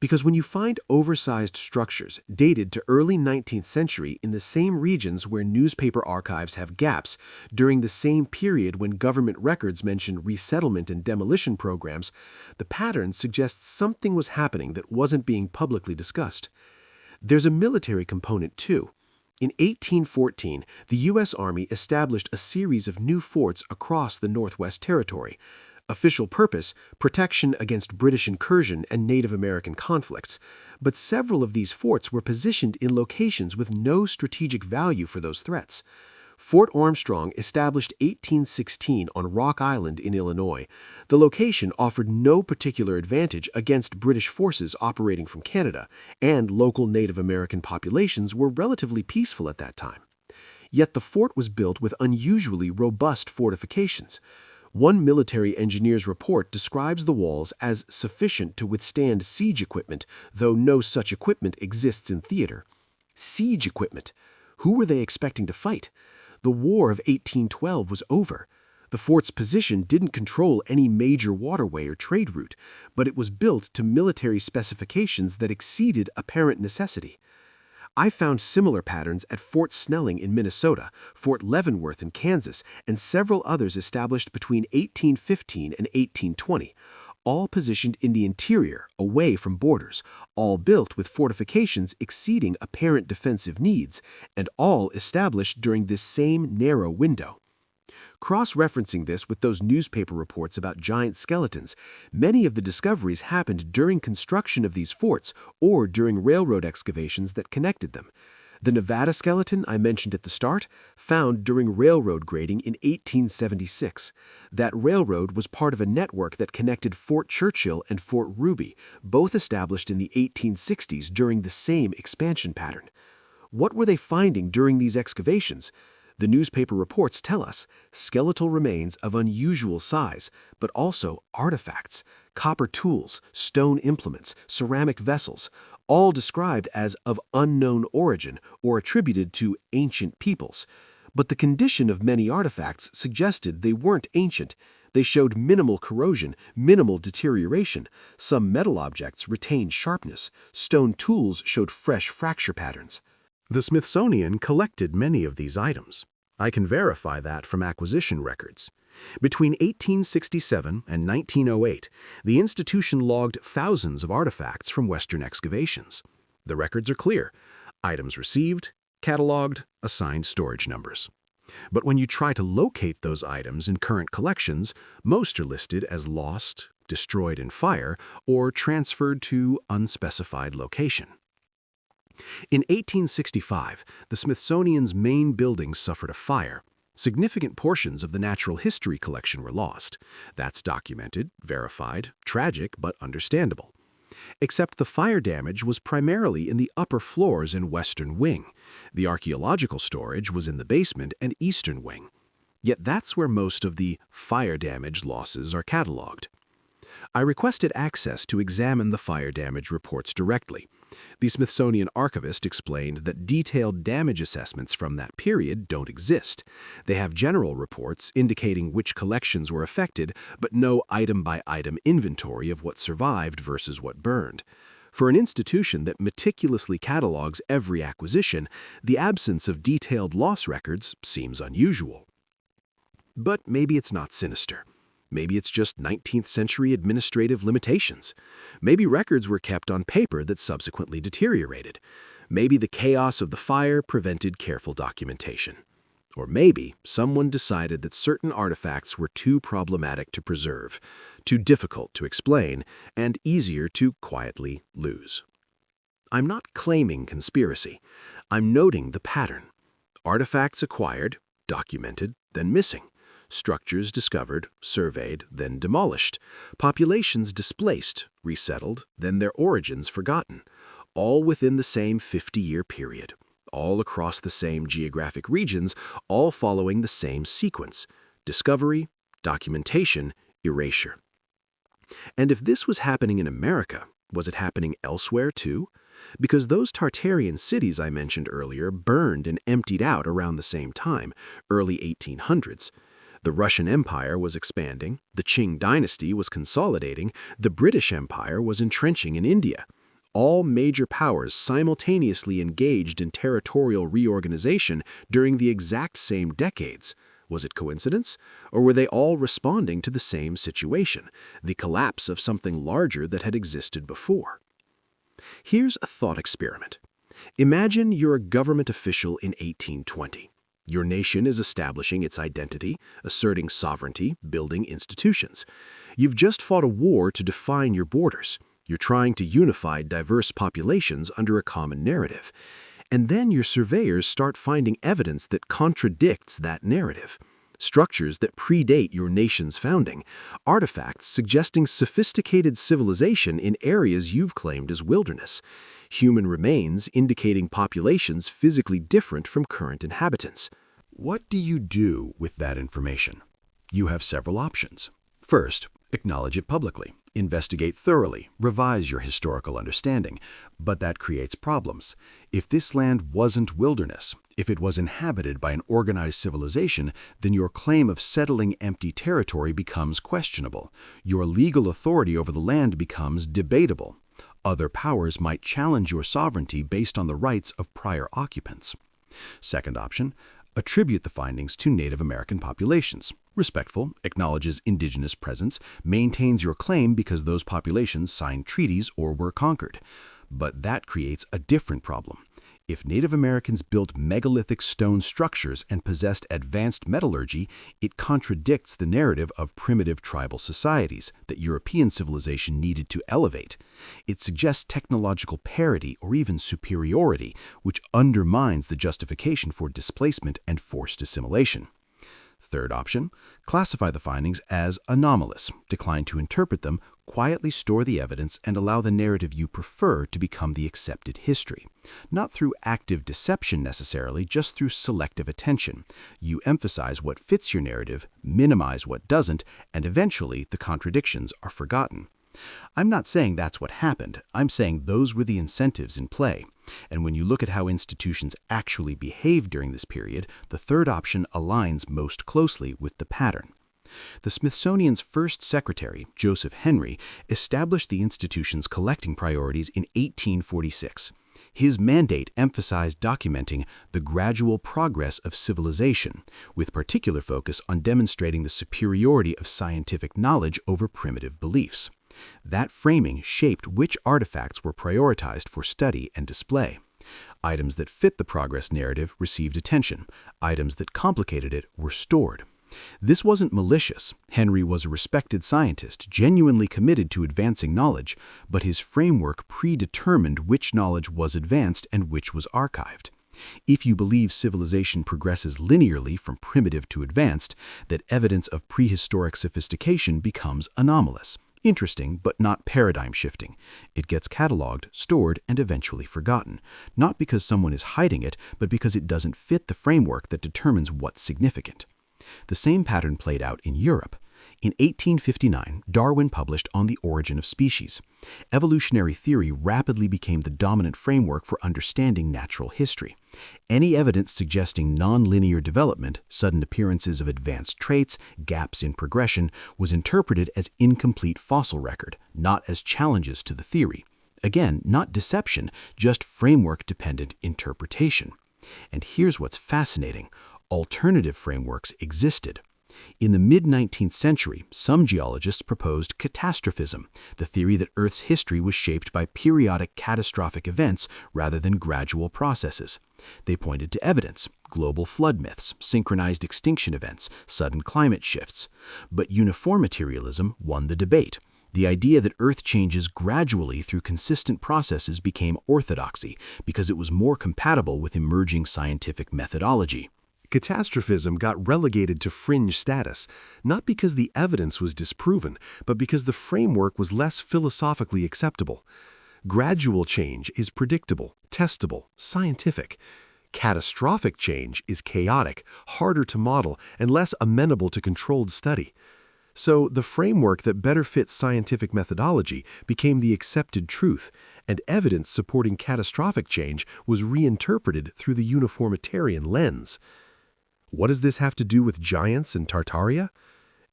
Because when you find oversized structures dated to early 19th century in the same regions where newspaper archives have gaps, during the same period when government records mention resettlement and demolition programs, the pattern suggests something was happening that wasn't being publicly discussed. There's a military component, too. In 1814, the U.S. Army established a series of new forts across the Northwest Territory. Official purpose: protection against British incursion and Native American conflicts. But several of these forts were positioned in locations with no strategic value for those threats. Fort Armstrong, established 1816 on Rock Island in Illinois. The location offered no particular advantage against British forces operating from Canada, and local Native American populations were relatively peaceful at that time. Yet the fort was built with unusually robust fortifications. One military engineer's report describes the walls as sufficient to withstand siege equipment, though no such equipment exists in theater. Siege equipment. Who were they expecting to fight? The War of 1812 was over. The fort's position didn't control any major waterway or trade route, but it was built to military specifications that exceeded apparent necessity. I found similar patterns at Fort Snelling in Minnesota, Fort Leavenworth in Kansas, and several others established between 1815 and 1820, all positioned in the interior, away from borders, all built with fortifications exceeding apparent defensive needs, and all established during this same narrow window. Cross-referencing this with those newspaper reports about giant skeletons, many of the discoveries happened during construction of these forts or during railroad excavations that connected them. The Nevada skeleton I mentioned at the start, found during railroad grading in 1876. That railroad was part of a network that connected Fort Churchill and Fort Ruby, both established in the 1860s during the same expansion pattern. What were they finding during these excavations? The newspaper reports tell us skeletal remains of unusual size, but also artifacts, copper tools, stone implements, ceramic vessels, all described as of unknown origin or attributed to ancient peoples. But the condition of many artifacts suggested they weren't ancient. They showed minimal corrosion, minimal deterioration. Some metal objects retained sharpness. Stone tools showed fresh fracture patterns. The Smithsonian collected many of these items. I can verify that from acquisition records. Between 1867 and 1908, the institution logged thousands of artifacts from Western excavations. The records are clear: items received, cataloged, assigned storage numbers. But when you try to locate those items in current collections, most are listed as lost, destroyed in fire, or transferred to unspecified location. In 1865, the Smithsonian's main building suffered a fire. Significant portions of the natural history collection were lost. That's documented, verified, tragic, but understandable. Except the fire damage was primarily in the upper floors and western wing. The archaeological storage was in the basement and eastern wing. Yet that's where most of the fire damage losses are cataloged. I requested access to examine the fire damage reports directly. The Smithsonian archivist explained that detailed damage assessments from that period don't exist. They have general reports indicating which collections were affected, but no item-by-item inventory of what survived versus what burned. For an institution that meticulously catalogs every acquisition, the absence of detailed loss records seems unusual. But maybe it's not sinister. Maybe it's just 19th century administrative limitations. Maybe records were kept on paper that subsequently deteriorated. Maybe the chaos of the fire prevented careful documentation. Or maybe someone decided that certain artifacts were too problematic to preserve, too difficult to explain, and easier to quietly lose. I'm not claiming conspiracy. I'm noting the pattern. Artifacts acquired, documented, then missing. Structures discovered, surveyed, then demolished. Populations displaced, resettled, then their origins forgotten. All within the same 50-year period. All across the same geographic regions, all following the same sequence: discovery, documentation, erasure. And if this was happening in America, was it happening elsewhere too? Because those Tartarian cities I mentioned earlier burned and emptied out around the same time, early 1800s. The Russian Empire was expanding, the Qing dynasty was consolidating, the British Empire was entrenching in India. All major powers simultaneously engaged in territorial reorganization during the exact same decades. Was it coincidence? Or were they all responding to the same situation, the collapse of something larger that had existed before? Here's a thought experiment. Imagine you're a government official in 1820. Your nation is establishing its identity, asserting sovereignty, building institutions. You've just fought a war to define your borders. You're trying to unify diverse populations under a common narrative. And then your surveyors start finding evidence that contradicts that narrative. Structures that predate your nation's founding, artifacts suggesting sophisticated civilization in areas you've claimed as wilderness, human remains indicating populations physically different from current inhabitants. What do you do with that information? You have several options. First, acknowledge it publicly. Investigate thoroughly, revise your historical understanding. But that creates problems. If this land wasn't wilderness, if it was inhabited by an organized civilization, then your claim of settling empty territory becomes questionable. Your legal authority over the land becomes debatable. Other powers might challenge your sovereignty based on the rights of prior occupants. Second option, attribute the findings to Native American populations. Respectful, acknowledges indigenous presence, maintains your claim because those populations signed treaties or were conquered. But that creates a different problem. If Native Americans built megalithic stone structures and possessed advanced metallurgy, it contradicts the narrative of primitive tribal societies that European civilization needed to elevate. It suggests technological parity or even superiority, which undermines the justification for displacement and forced assimilation. Third option, classify the findings as anomalous, decline to interpret them, quietly store the evidence, and allow the narrative you prefer to become the accepted history. Not through active deception necessarily, just through selective attention. You emphasize what fits your narrative, minimize what doesn't, and eventually the contradictions are forgotten. I'm not saying that's what happened. I'm saying those were the incentives in play. And when you look at how institutions actually behaved during this period, the third option aligns most closely with the pattern. The Smithsonian's first secretary, Joseph Henry, established the institution's collecting priorities in 1846. His mandate emphasized documenting the gradual progress of civilization, with particular focus on demonstrating the superiority of scientific knowledge over primitive beliefs. That framing shaped which artifacts were prioritized for study and display. Items that fit the progress narrative received attention. Items that complicated it were stored. This wasn't malicious. Henry was a respected scientist, genuinely committed to advancing knowledge, but his framework predetermined which knowledge was advanced and which was archived. If you believe civilization progresses linearly from primitive to advanced, that evidence of prehistoric sophistication becomes anomalous. Interesting, but not paradigm-shifting. It gets cataloged, stored, and eventually forgotten, not because someone is hiding it, but because it doesn't fit the framework that determines what's significant. The same pattern played out in Europe. In 1859, Darwin published On the Origin of Species. Evolutionary theory rapidly became the dominant framework for understanding natural history. Any evidence suggesting nonlinear development, sudden appearances of advanced traits, gaps in progression, was interpreted as incomplete fossil record, not as challenges to the theory. Again, not deception, just framework-dependent interpretation. And here's what's fascinating. Alternative frameworks existed. In the mid-19th century, some geologists proposed catastrophism, the theory that Earth's history was shaped by periodic catastrophic events rather than gradual processes. They pointed to evidence, global flood myths, synchronized extinction events, sudden climate shifts. But uniformitarianism won the debate. The idea that Earth changes gradually through consistent processes became orthodoxy because it was more compatible with emerging scientific methodology. Catastrophism got relegated to fringe status, not because the evidence was disproven, but because the framework was less philosophically acceptable. Gradual change is predictable, testable, scientific. Catastrophic change is chaotic, harder to model, and less amenable to controlled study. So the framework that better fits scientific methodology became the accepted truth, and evidence supporting catastrophic change was reinterpreted through the uniformitarian lens. What does this have to do with giants and Tartaria?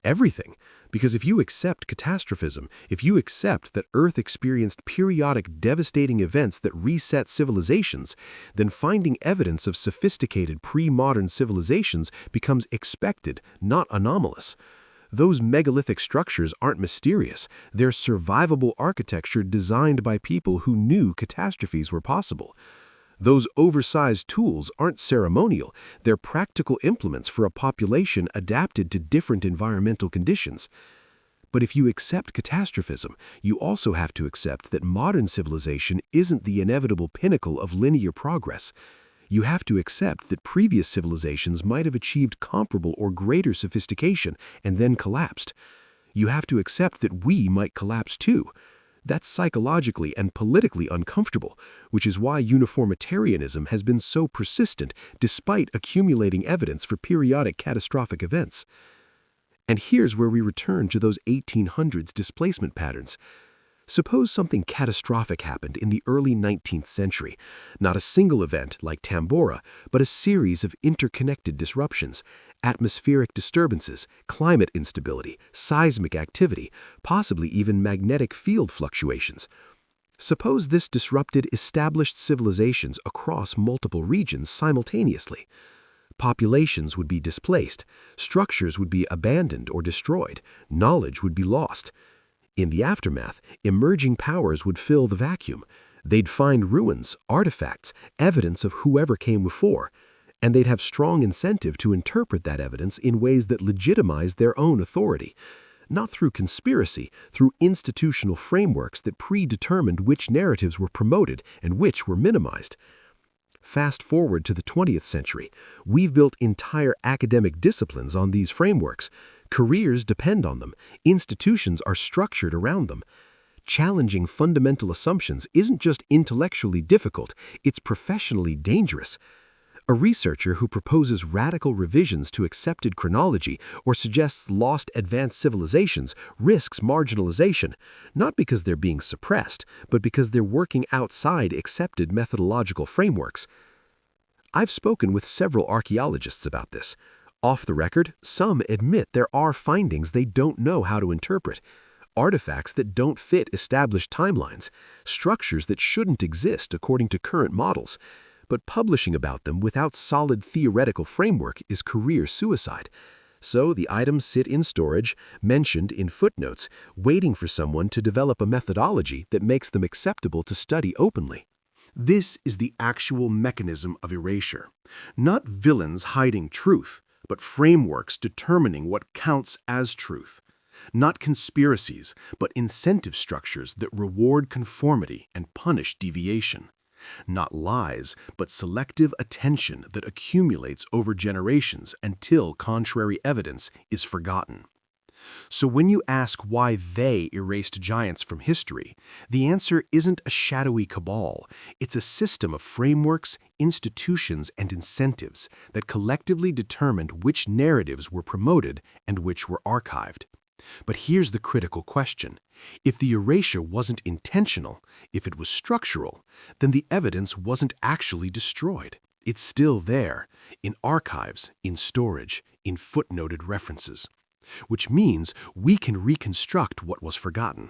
Everything. Because if you accept catastrophism, if you accept that Earth experienced periodic devastating events that reset civilizations, then finding evidence of sophisticated pre-modern civilizations becomes expected, not anomalous. Those megalithic structures aren't mysterious. They're survivable architecture designed by people who knew catastrophes were possible. Those oversized tools aren't ceremonial, they're practical implements for a population adapted to different environmental conditions. But if you accept catastrophism, you also have to accept that modern civilization isn't the inevitable pinnacle of linear progress. You have to accept that previous civilizations might have achieved comparable or greater sophistication and then collapsed. You have to accept that we might collapse too. That's psychologically and politically uncomfortable, which is why uniformitarianism has been so persistent despite accumulating evidence for periodic catastrophic events. And here's where we return to those 1800s displacement patterns. Suppose something catastrophic happened in the early 19th century, not a single event like Tambora, but a series of interconnected disruptions, atmospheric disturbances, climate instability, seismic activity, possibly even magnetic field fluctuations. Suppose this disrupted established civilizations across multiple regions simultaneously. Populations would be displaced, structures would be abandoned or destroyed, knowledge would be lost. In the aftermath, emerging powers would fill the vacuum. They'd find ruins, artifacts, evidence of whoever came before, and they'd have strong incentive to interpret that evidence in ways that legitimize their own authority. Not through conspiracy, through institutional frameworks that predetermined which narratives were promoted and which were minimized. Fast forward to the 20th century, we've built entire academic disciplines on these frameworks. Careers depend on them. Institutions are structured around them. Challenging fundamental assumptions isn't just intellectually difficult, it's professionally dangerous. A researcher who proposes radical revisions to accepted chronology or suggests lost advanced civilizations risks marginalization, not because they're being suppressed, but because they're working outside accepted methodological frameworks. I've spoken with several archaeologists about this. Off the record, some admit there are findings they don't know how to interpret. Artifacts that don't fit established timelines, structures that shouldn't exist according to current models. But publishing about them without solid theoretical framework is career suicide. So the items sit in storage, mentioned in footnotes, waiting for someone to develop a methodology that makes them acceptable to study openly. This is the actual mechanism of erasure. Not villains hiding truth, but frameworks determining what counts as truth. Not conspiracies, but incentive structures that reward conformity and punish deviation. Not lies, but selective attention that accumulates over generations until contrary evidence is forgotten. So when you ask why they erased giants from history, the answer isn't a shadowy cabal. It's a system of frameworks, institutions, and incentives that collectively determined which narratives were promoted and which were archived. But here's the critical question. If the erasure wasn't intentional, if it was structural, then the evidence wasn't actually destroyed. It's still there, in archives, in storage, in footnoted references. Which means we can reconstruct what was forgotten.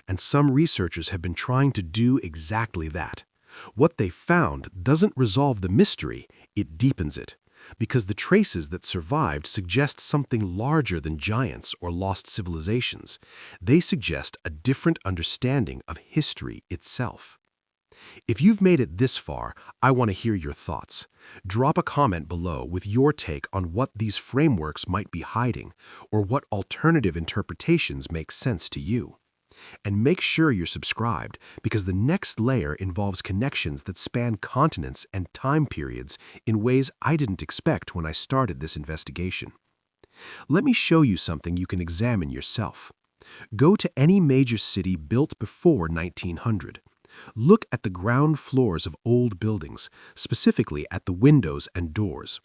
And some researchers have been trying to do exactly that. What they found doesn't resolve the mystery, it deepens it. Because the traces that survived suggest something larger than giants or lost civilizations. They suggest a different understanding of history itself. If you've made it this far, I want to hear your thoughts. Drop a comment below with your take on what these frameworks might be hiding, or what alternative interpretations make sense to you. And make sure you're subscribed, because the next layer involves connections that span continents and time periods in ways I didn't expect when I started this investigation. Let me show you something you can examine yourself. Go to any major city built before 1900. Look at the ground floors of old buildings, specifically at the windows and doors.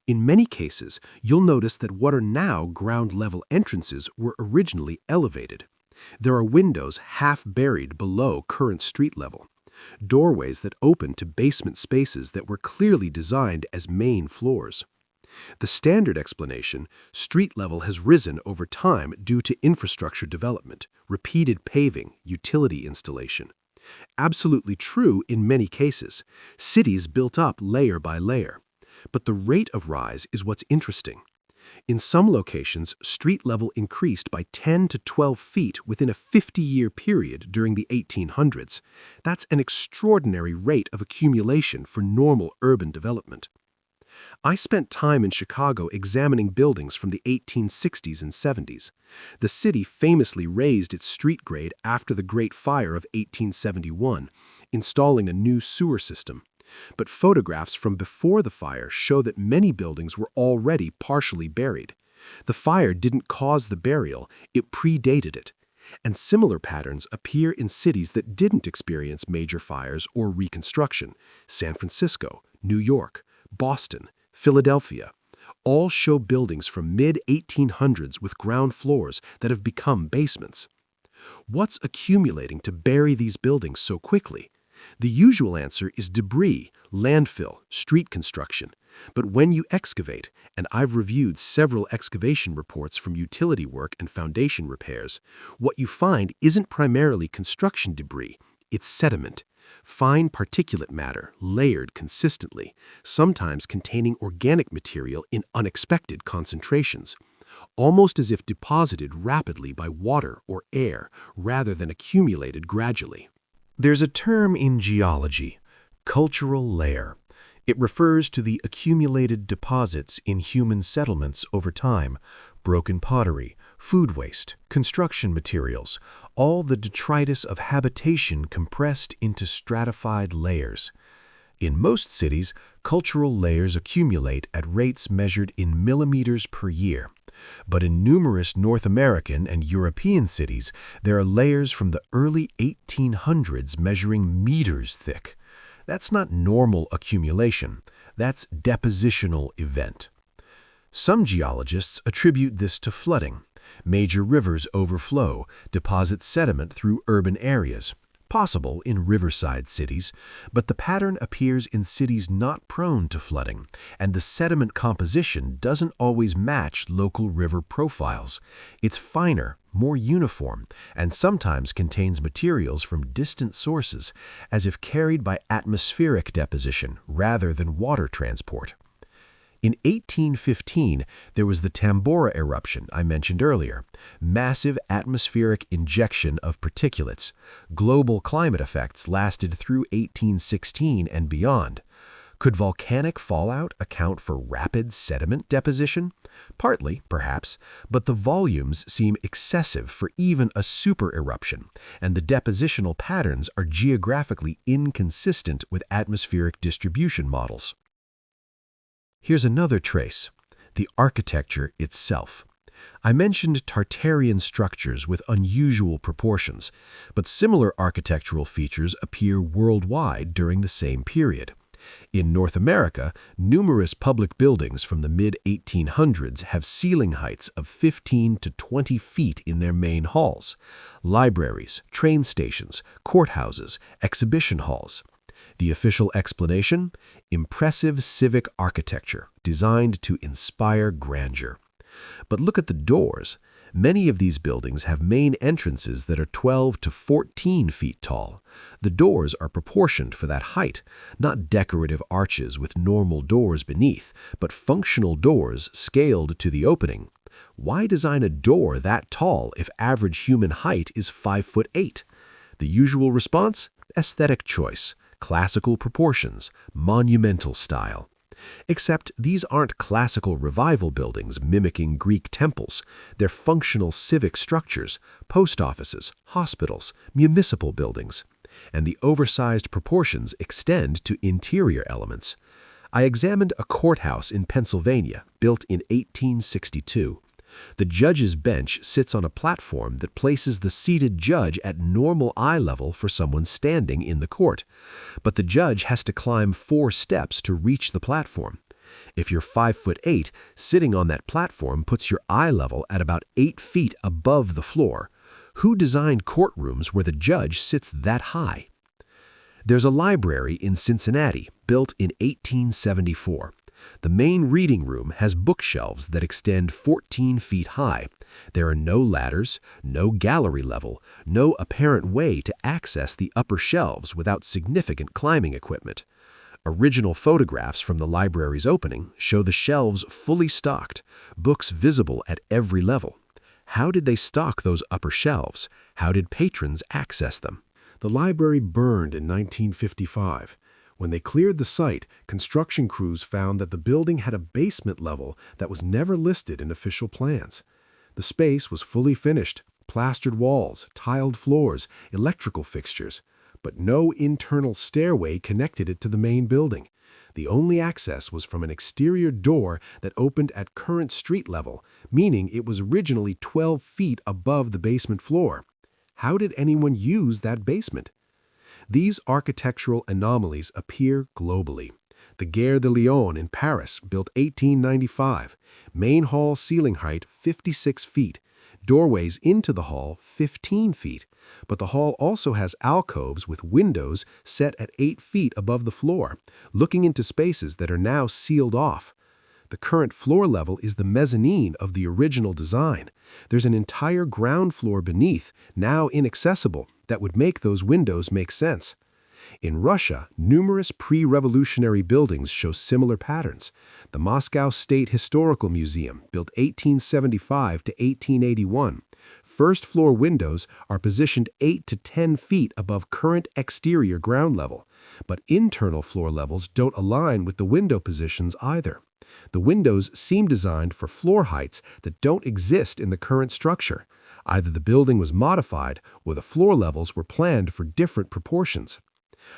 In many cases, you'll notice that what are now ground-level entrances were originally elevated. There are windows half buried below current street level, doorways that open to basement spaces that were clearly designed as main floors. The standard explanation, street level has risen over time due to infrastructure development, repeated paving, utility installation. Absolutely true in many cases. Cities built up layer by layer. But the rate of rise is what's interesting. In some locations, street level increased by 10 to 12 feet within a 50-year period during the 1800s. That's an extraordinary rate of accumulation for normal urban development. I spent time in Chicago examining buildings from the 1860s and 70s. The city famously raised its street grade after the Great Fire of 1871, installing a new sewer system. But photographs from before the fire show that many buildings were already partially buried. The fire didn't cause the burial, it predated it. And similar patterns appear in cities that didn't experience major fires or reconstruction: San Francisco, New York, Boston, Philadelphia. All show buildings from mid-1800s with ground floors that have become basements. What's accumulating to bury these buildings so quickly? The usual answer is debris, landfill, street construction. But when you excavate, and I've reviewed several excavation reports from utility work and foundation repairs, what you find isn't primarily construction debris, It's sediment, fine particulate matter layered consistently, sometimes containing organic material in unexpected concentrations, almost as if deposited rapidly by water or air rather than accumulated gradually. There's a term in geology, cultural layer. It refers to the accumulated deposits in human settlements over time, broken pottery, food waste, construction materials, all the detritus of habitation compressed into stratified layers. In most cities, cultural layers accumulate at rates measured in millimeters per year. But in numerous North American and European cities, there are layers from the early 1800s measuring meters thick. That's not normal accumulation. That's depositional event. Some geologists attribute this to flooding. Major rivers overflow, deposit sediment through urban areas. Possible in riverside cities, but the pattern appears in cities not prone to flooding, and the sediment composition doesn't always match local river profiles. It's finer, more uniform, and sometimes contains materials from distant sources, as if carried by atmospheric deposition rather than water transport. In 1815, there was the Tambora eruption I mentioned earlier, massive atmospheric injection of particulates. Global climate effects lasted through 1816 and beyond. Could volcanic fallout account for rapid sediment deposition? Partly, perhaps, but the volumes seem excessive for even a super-eruption, and the depositional patterns are geographically inconsistent with atmospheric distribution models. Here's another trace, the architecture itself. I mentioned Tartarian structures with unusual proportions, but similar architectural features appear worldwide during the same period. In North America, numerous public buildings from the mid-1800s have ceiling heights of 15 to 20 feet in their main halls. Libraries, train stations, courthouses, exhibition halls. The official explanation? Impressive civic architecture, designed to inspire grandeur. But look at the doors. Many of these buildings have main entrances that are 12 to 14 feet tall. The doors are proportioned for that height, not decorative arches with normal doors beneath, but functional doors scaled to the opening. Why design a door that tall if average human height is 5'8"? The usual response? Aesthetic choice. Classical proportions, monumental style. Except these aren't classical revival buildings mimicking Greek temples. They're functional civic structures, post offices, hospitals, municipal buildings. And the oversized proportions extend to interior elements. I examined a courthouse in Pennsylvania, built in 1862. The judge's bench sits on a platform that places the seated judge at normal eye level for someone standing in the court. But the judge has to climb 4 steps to reach the platform. If you're 5'8", sitting on that platform puts your eye level at about 8 feet above the floor. Who designed courtrooms where the judge sits that high? There's a library in Cincinnati, built in 1874. The main reading room has bookshelves that extend 14 feet high. There are no ladders, no gallery level, no apparent way to access the upper shelves without significant climbing equipment. Original photographs from the library's opening show the shelves fully stocked, books visible at every level. How did they stock those upper shelves? How did patrons access them? The library burned in 1955. When they cleared the site, construction crews found that the building had a basement level that was never listed in official plans. The space was fully finished, plastered walls, tiled floors, electrical fixtures, but no internal stairway connected it to the main building. The only access was from an exterior door that opened at current street level, meaning it was originally 12 feet above the basement floor. How did anyone use that basement? These architectural anomalies appear globally. The Gare de Lyon in Paris, built 1895. Main hall ceiling height 56 feet. Doorways into the hall 15 feet. But the hall also has alcoves with windows set at 8 feet above the floor, looking into spaces that are now sealed off. The current floor level is the mezzanine of the original design. There's an entire ground floor beneath, now inaccessible, that would make those windows make sense. In Russia, numerous pre-revolutionary buildings show similar patterns. The Moscow State Historical Museum, built 1875 to 1881, first-floor windows are positioned 8 to 10 feet above current exterior ground level, but internal floor levels don't align with the window positions either. The windows seem designed for floor heights that don't exist in the current structure. Either the building was modified or the floor levels were planned for different proportions.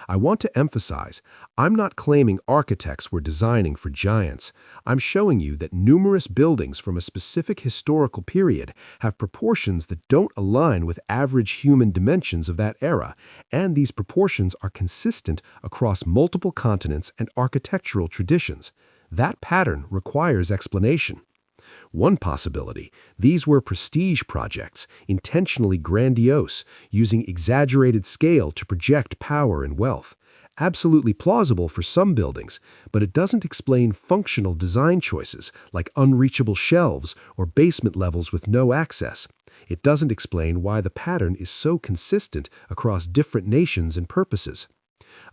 I want to emphasize, I'm not claiming architects were designing for giants. I'm showing you that numerous buildings from a specific historical period have proportions that don't align with average human dimensions of that era, and these proportions are consistent across multiple continents and architectural traditions. That pattern requires explanation. One possibility, these were prestige projects, intentionally grandiose, using exaggerated scale to project power and wealth. Absolutely plausible for some buildings, but it doesn't explain functional design choices like unreachable shelves or basement levels with no access. It doesn't explain why the pattern is so consistent across different nations and purposes.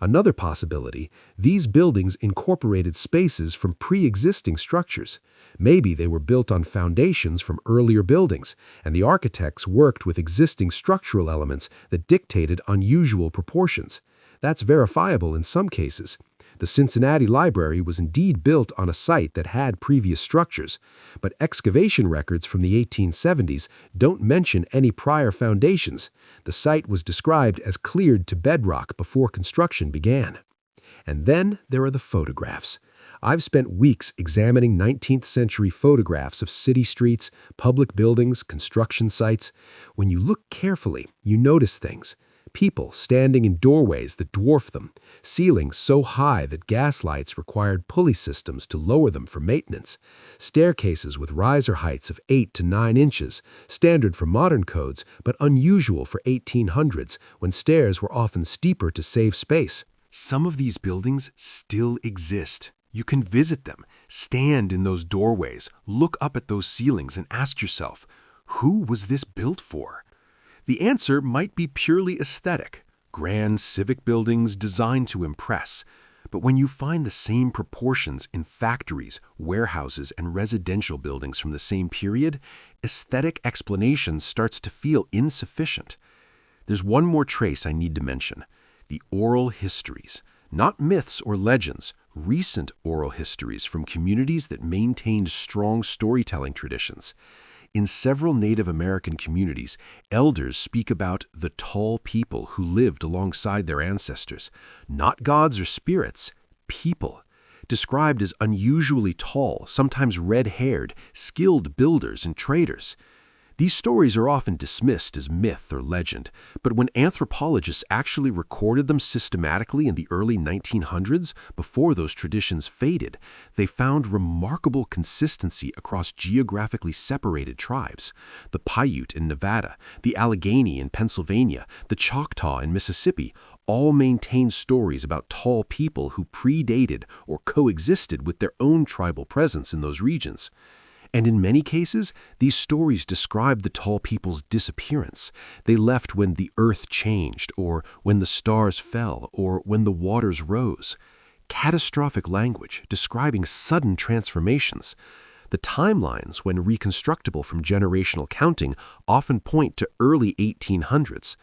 Another possibility, these buildings incorporated spaces from pre-existing structures. Maybe they were built on foundations from earlier buildings, and the architects worked with existing structural elements that dictated unusual proportions. That's verifiable in some cases. The Cincinnati Library was indeed built on a site that had previous structures, but excavation records from the 1870s don't mention any prior foundations. The site was described as cleared to bedrock before construction began. And then there are the photographs. I've spent weeks examining 19th century photographs of city streets, public buildings, construction sites. When you look carefully, you notice things. People standing in doorways that dwarf them, ceilings so high that gas lights required pulley systems to lower them for maintenance, staircases with riser heights of 8 to 9 inches, standard for modern codes but unusual for 1800s when stairs were often steeper to save space. Some of these buildings still exist. You can visit them, stand in those doorways, look up at those ceilings and ask yourself, who was this built for? The answer might be purely aesthetic, grand civic buildings designed to impress. But when you find the same proportions in factories, warehouses, and residential buildings from the same period, aesthetic explanation starts to feel insufficient. There's one more trace I need to mention: the oral histories. Not myths or legends, recent oral histories from communities that maintained strong storytelling traditions. In several Native American communities, elders speak about the tall people who lived alongside their ancestors. Not gods or spirits, people. Described as unusually tall, sometimes red-haired, skilled builders and traders. These stories are often dismissed as myth or legend, but when anthropologists actually recorded them systematically in the early 1900s, before those traditions faded, they found remarkable consistency across geographically separated tribes. The Paiute in Nevada, the Allegheny in Pennsylvania, the Choctaw in Mississippi, all maintain stories about tall people who predated or coexisted with their own tribal presence in those regions. And in many cases, these stories describe the tall people's disappearance. They left when the earth changed, or when the stars fell, or when the waters rose. Catastrophic language describing sudden transformations. The timelines, when reconstructible from generational counting, often point to early 1800s.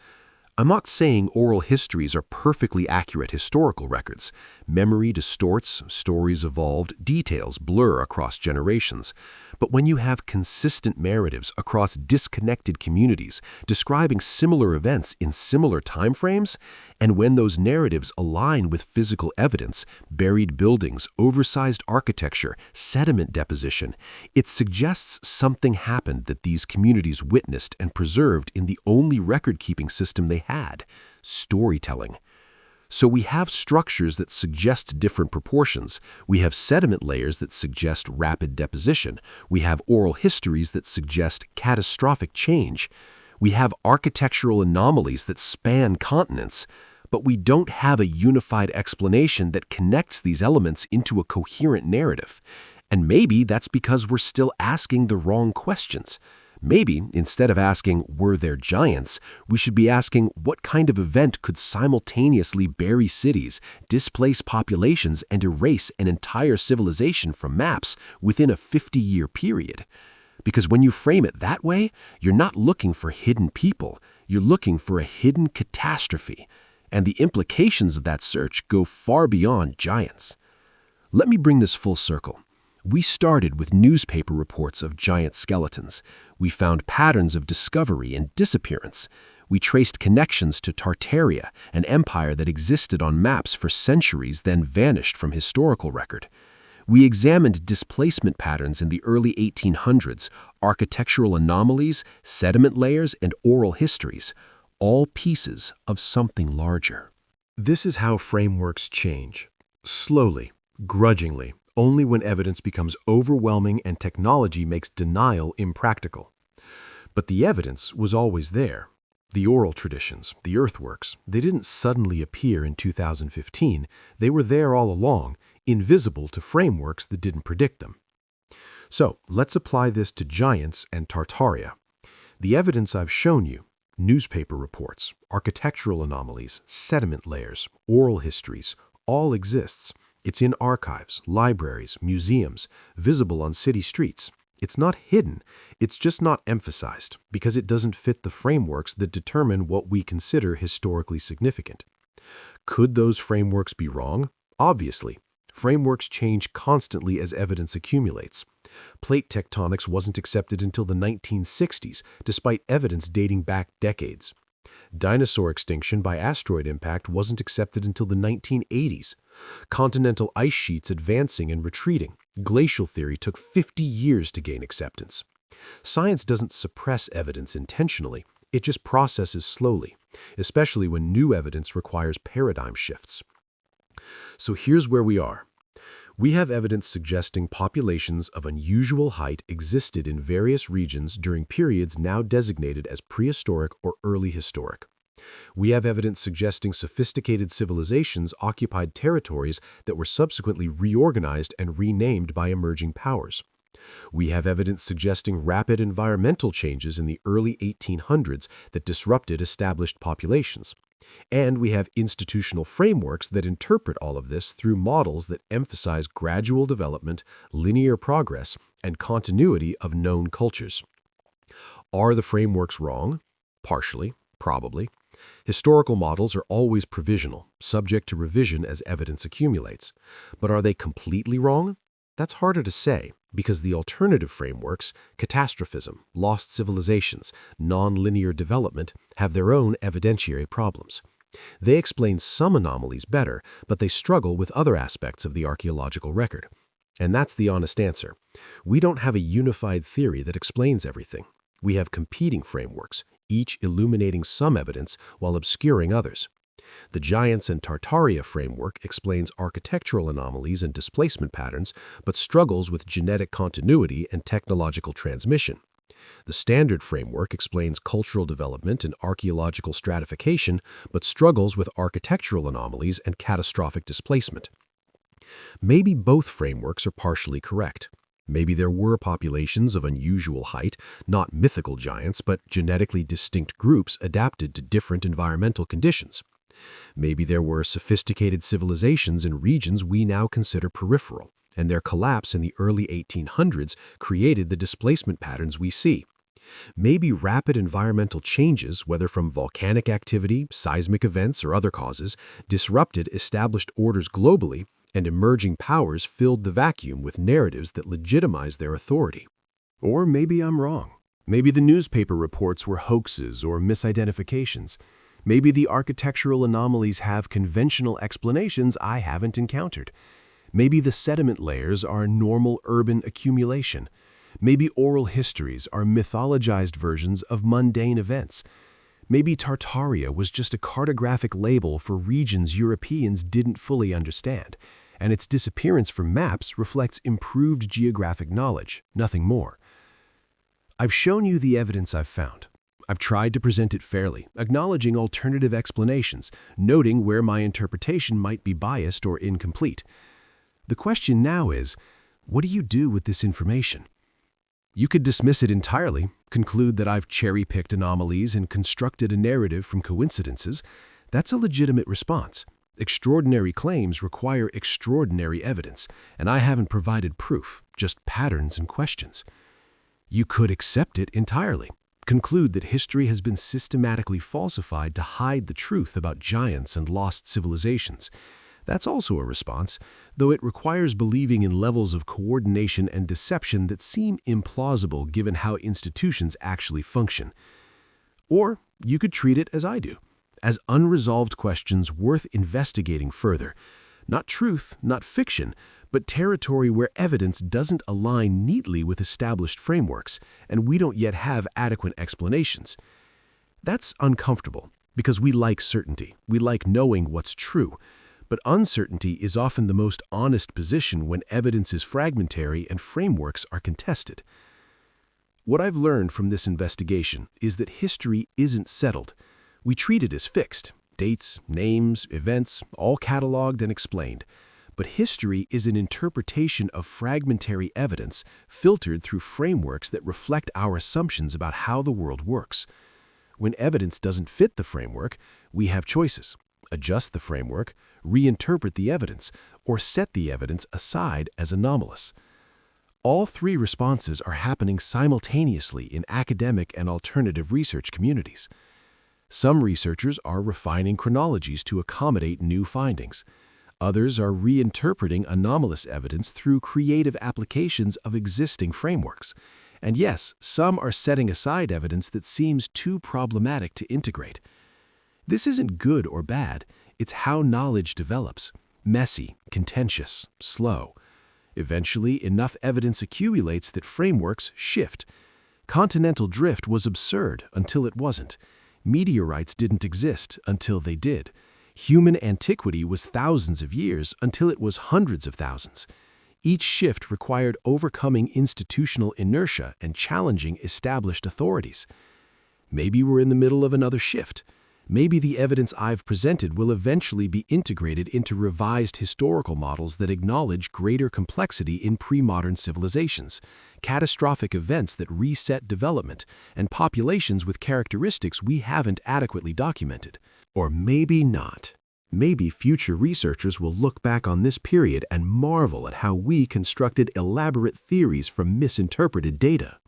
I'm not saying oral histories are perfectly accurate historical records. Memory distorts, stories evolved, details blur across generations. But when you have consistent narratives across disconnected communities describing similar events in similar timeframes, and when those narratives align with physical evidence, buried buildings, oversized architecture, sediment deposition, it suggests something happened that these communities witnessed and preserved in the only record-keeping system they had: storytelling. So we have structures that suggest different proportions. We have sediment layers that suggest rapid deposition. We have oral histories that suggest catastrophic change. We have architectural anomalies that span continents. But we don't have a unified explanation that connects these elements into a coherent narrative. And maybe that's because we're still asking the wrong questions. Maybe, instead of asking, were there giants, we should be asking what kind of event could simultaneously bury cities, displace populations, and erase an entire civilization from maps within a 50-year period? Because when you frame it that way, you're not looking for hidden people, you're looking for a hidden catastrophe. And the implications of that search go far beyond giants. Let me bring this full circle. We started with newspaper reports of giant skeletons. We found patterns of discovery and disappearance. We traced connections to Tartaria, an empire that existed on maps for centuries then vanished from historical record. We examined displacement patterns in the early 1800s, architectural anomalies, sediment layers, and oral histories, all pieces of something larger. This is how frameworks change. Slowly, grudgingly, only when evidence becomes overwhelming and technology makes denial impractical. But the evidence was always there. The oral traditions, the earthworks, they didn't suddenly appear in 2015. They were there all along, invisible to frameworks that didn't predict them. So let's apply this to giants and Tartaria. The evidence I've shown you, newspaper reports, architectural anomalies, sediment layers, oral histories, all exists. It's in archives, libraries, museums, visible on city streets. It's not hidden, it's just not emphasized, because it doesn't fit the frameworks that determine what we consider historically significant. Could those frameworks be wrong? Obviously. Frameworks change constantly as evidence accumulates. Plate tectonics wasn't accepted until the 1960s, despite evidence dating back decades. Dinosaur extinction by asteroid impact wasn't accepted until the 1980s. Continental ice sheets advancing and retreating. Glacial theory took 50 years to gain acceptance. Science doesn't suppress evidence intentionally, it just processes slowly, especially when new evidence requires paradigm shifts. So here's where we are. We have evidence suggesting populations of unusual height existed in various regions during periods now designated as prehistoric or early historic. We have evidence suggesting sophisticated civilizations occupied territories that were subsequently reorganized and renamed by emerging powers. We have evidence suggesting rapid environmental changes in the early 1800s that disrupted established populations. And we have institutional frameworks that interpret all of this through models that emphasize gradual development, linear progress, and continuity of known cultures. Are the frameworks wrong? Partially, probably. Historical models are always provisional, subject to revision as evidence accumulates. But are they completely wrong? That's harder to say, because the alternative frameworks, catastrophism, lost civilizations, non-linear development, have their own evidentiary problems. They explain some anomalies better, but they struggle with other aspects of the archaeological record. And that's the honest answer. We don't have a unified theory that explains everything. We have competing frameworks, each illuminating some evidence while obscuring others. The Giants and Tartaria framework explains architectural anomalies and displacement patterns, but struggles with genetic continuity and technological transmission. The Standard framework explains cultural development and archaeological stratification, but struggles with architectural anomalies and catastrophic displacement. Maybe both frameworks are partially correct. Maybe there were populations of unusual height, not mythical giants, but genetically distinct groups adapted to different environmental conditions. Maybe there were sophisticated civilizations in regions we now consider peripheral, and their collapse in the early 1800s created the displacement patterns we see. Maybe rapid environmental changes, whether from volcanic activity, seismic events, or other causes, disrupted established orders globally, and emerging powers filled the vacuum with narratives that legitimize their authority. Or maybe I'm wrong. Maybe the newspaper reports were hoaxes or misidentifications. Maybe the architectural anomalies have conventional explanations I haven't encountered. Maybe the sediment layers are normal urban accumulation. Maybe oral histories are mythologized versions of mundane events. Maybe Tartaria was just a cartographic label for regions Europeans didn't fully understand, and its disappearance from maps reflects improved geographic knowledge, nothing more. I've shown you the evidence I've found. I've tried to present it fairly, acknowledging alternative explanations, noting where my interpretation might be biased or incomplete. The question now is, what do you do with this information? You could dismiss it entirely, conclude that I've cherry-picked anomalies and constructed a narrative from coincidences, that's a legitimate response. Extraordinary claims require extraordinary evidence, and I haven't provided proof, just patterns and questions. You could accept it entirely, conclude that history has been systematically falsified to hide the truth about giants and lost civilizations. That's also a response, though it requires believing in levels of coordination and deception that seem implausible given how institutions actually function. Or you could treat it as I do, as unresolved questions worth investigating further. Not truth, not fiction, but territory where evidence doesn't align neatly with established frameworks, and we don't yet have adequate explanations. That's uncomfortable, because we like certainty. We like knowing what's true. But uncertainty is often the most honest position when evidence is fragmentary and frameworks are contested. What I've learned from this investigation is that history isn't settled. We treat it as fixed. Dates, names, events, all cataloged and explained. But history is an interpretation of fragmentary evidence filtered through frameworks that reflect our assumptions about how the world works. When evidence doesn't fit the framework, we have choices: adjust the framework, reinterpret the evidence, or set the evidence aside as anomalous. All three responses are happening simultaneously in academic and alternative research communities. Some researchers are refining chronologies to accommodate new findings. Others are reinterpreting anomalous evidence through creative applications of existing frameworks. And yes, some are setting aside evidence that seems too problematic to integrate. This isn't good or bad. It's how knowledge develops: messy, contentious, slow. Eventually, enough evidence accumulates that frameworks shift. Continental drift was absurd until it wasn't. Meteorites didn't exist until they did. Human antiquity was thousands of years until it was hundreds of thousands. Each shift required overcoming institutional inertia and challenging established authorities. Maybe we're in the middle of another shift. Maybe the evidence I've presented will eventually be integrated into revised historical models that acknowledge greater complexity in pre-modern civilizations, catastrophic events that reset development, and populations with characteristics we haven't adequately documented. Or maybe not. Maybe future researchers will look back on this period and marvel at how we constructed elaborate theories from misinterpreted data.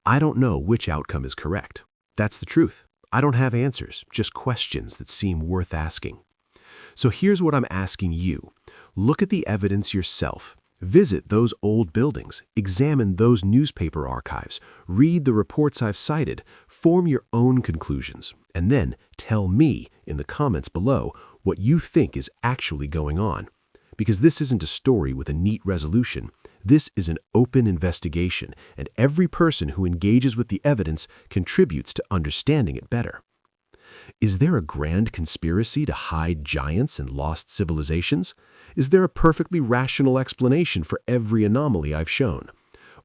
I don't know which outcome is correct. That's the truth. I don't have answers, just questions that seem worth asking. So here's what I'm asking you. Look at the evidence yourself. Visit those old buildings. Examine those newspaper archives. Read the reports I've cited. Form your own conclusions. And then tell me in the comments below what you think is actually going on. Because this isn't a story with a neat resolution. This is an open investigation, and every person who engages with the evidence contributes to understanding it better. Is there a grand conspiracy to hide giants and lost civilizations? Is there a perfectly rational explanation for every anomaly I've shown?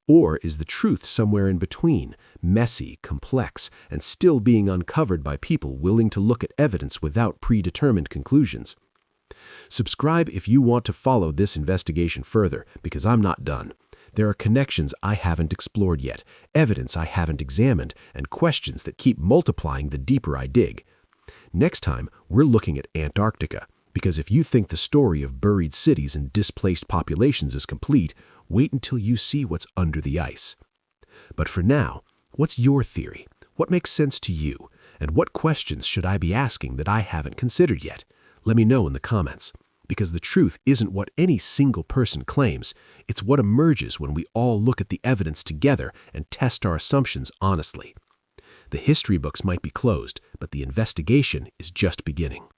Or is the truth somewhere in between, messy, complex, and still being uncovered by people willing to look at evidence without predetermined conclusions? Subscribe if you want to follow this investigation further, because I'm not done. There are connections I haven't explored yet, evidence I haven't examined, and questions that keep multiplying the deeper I dig. Next time, we're looking at Antarctica, because if you think the story of buried cities and displaced populations is complete, wait until you see what's under the ice. But for now, what's your theory? What makes sense to you? And what questions should I be asking that I haven't considered yet? Let me know in the comments, because the truth isn't what any single person claims. It's what emerges when we all look at the evidence together and test our assumptions honestly. The history books might be closed, but the investigation is just beginning.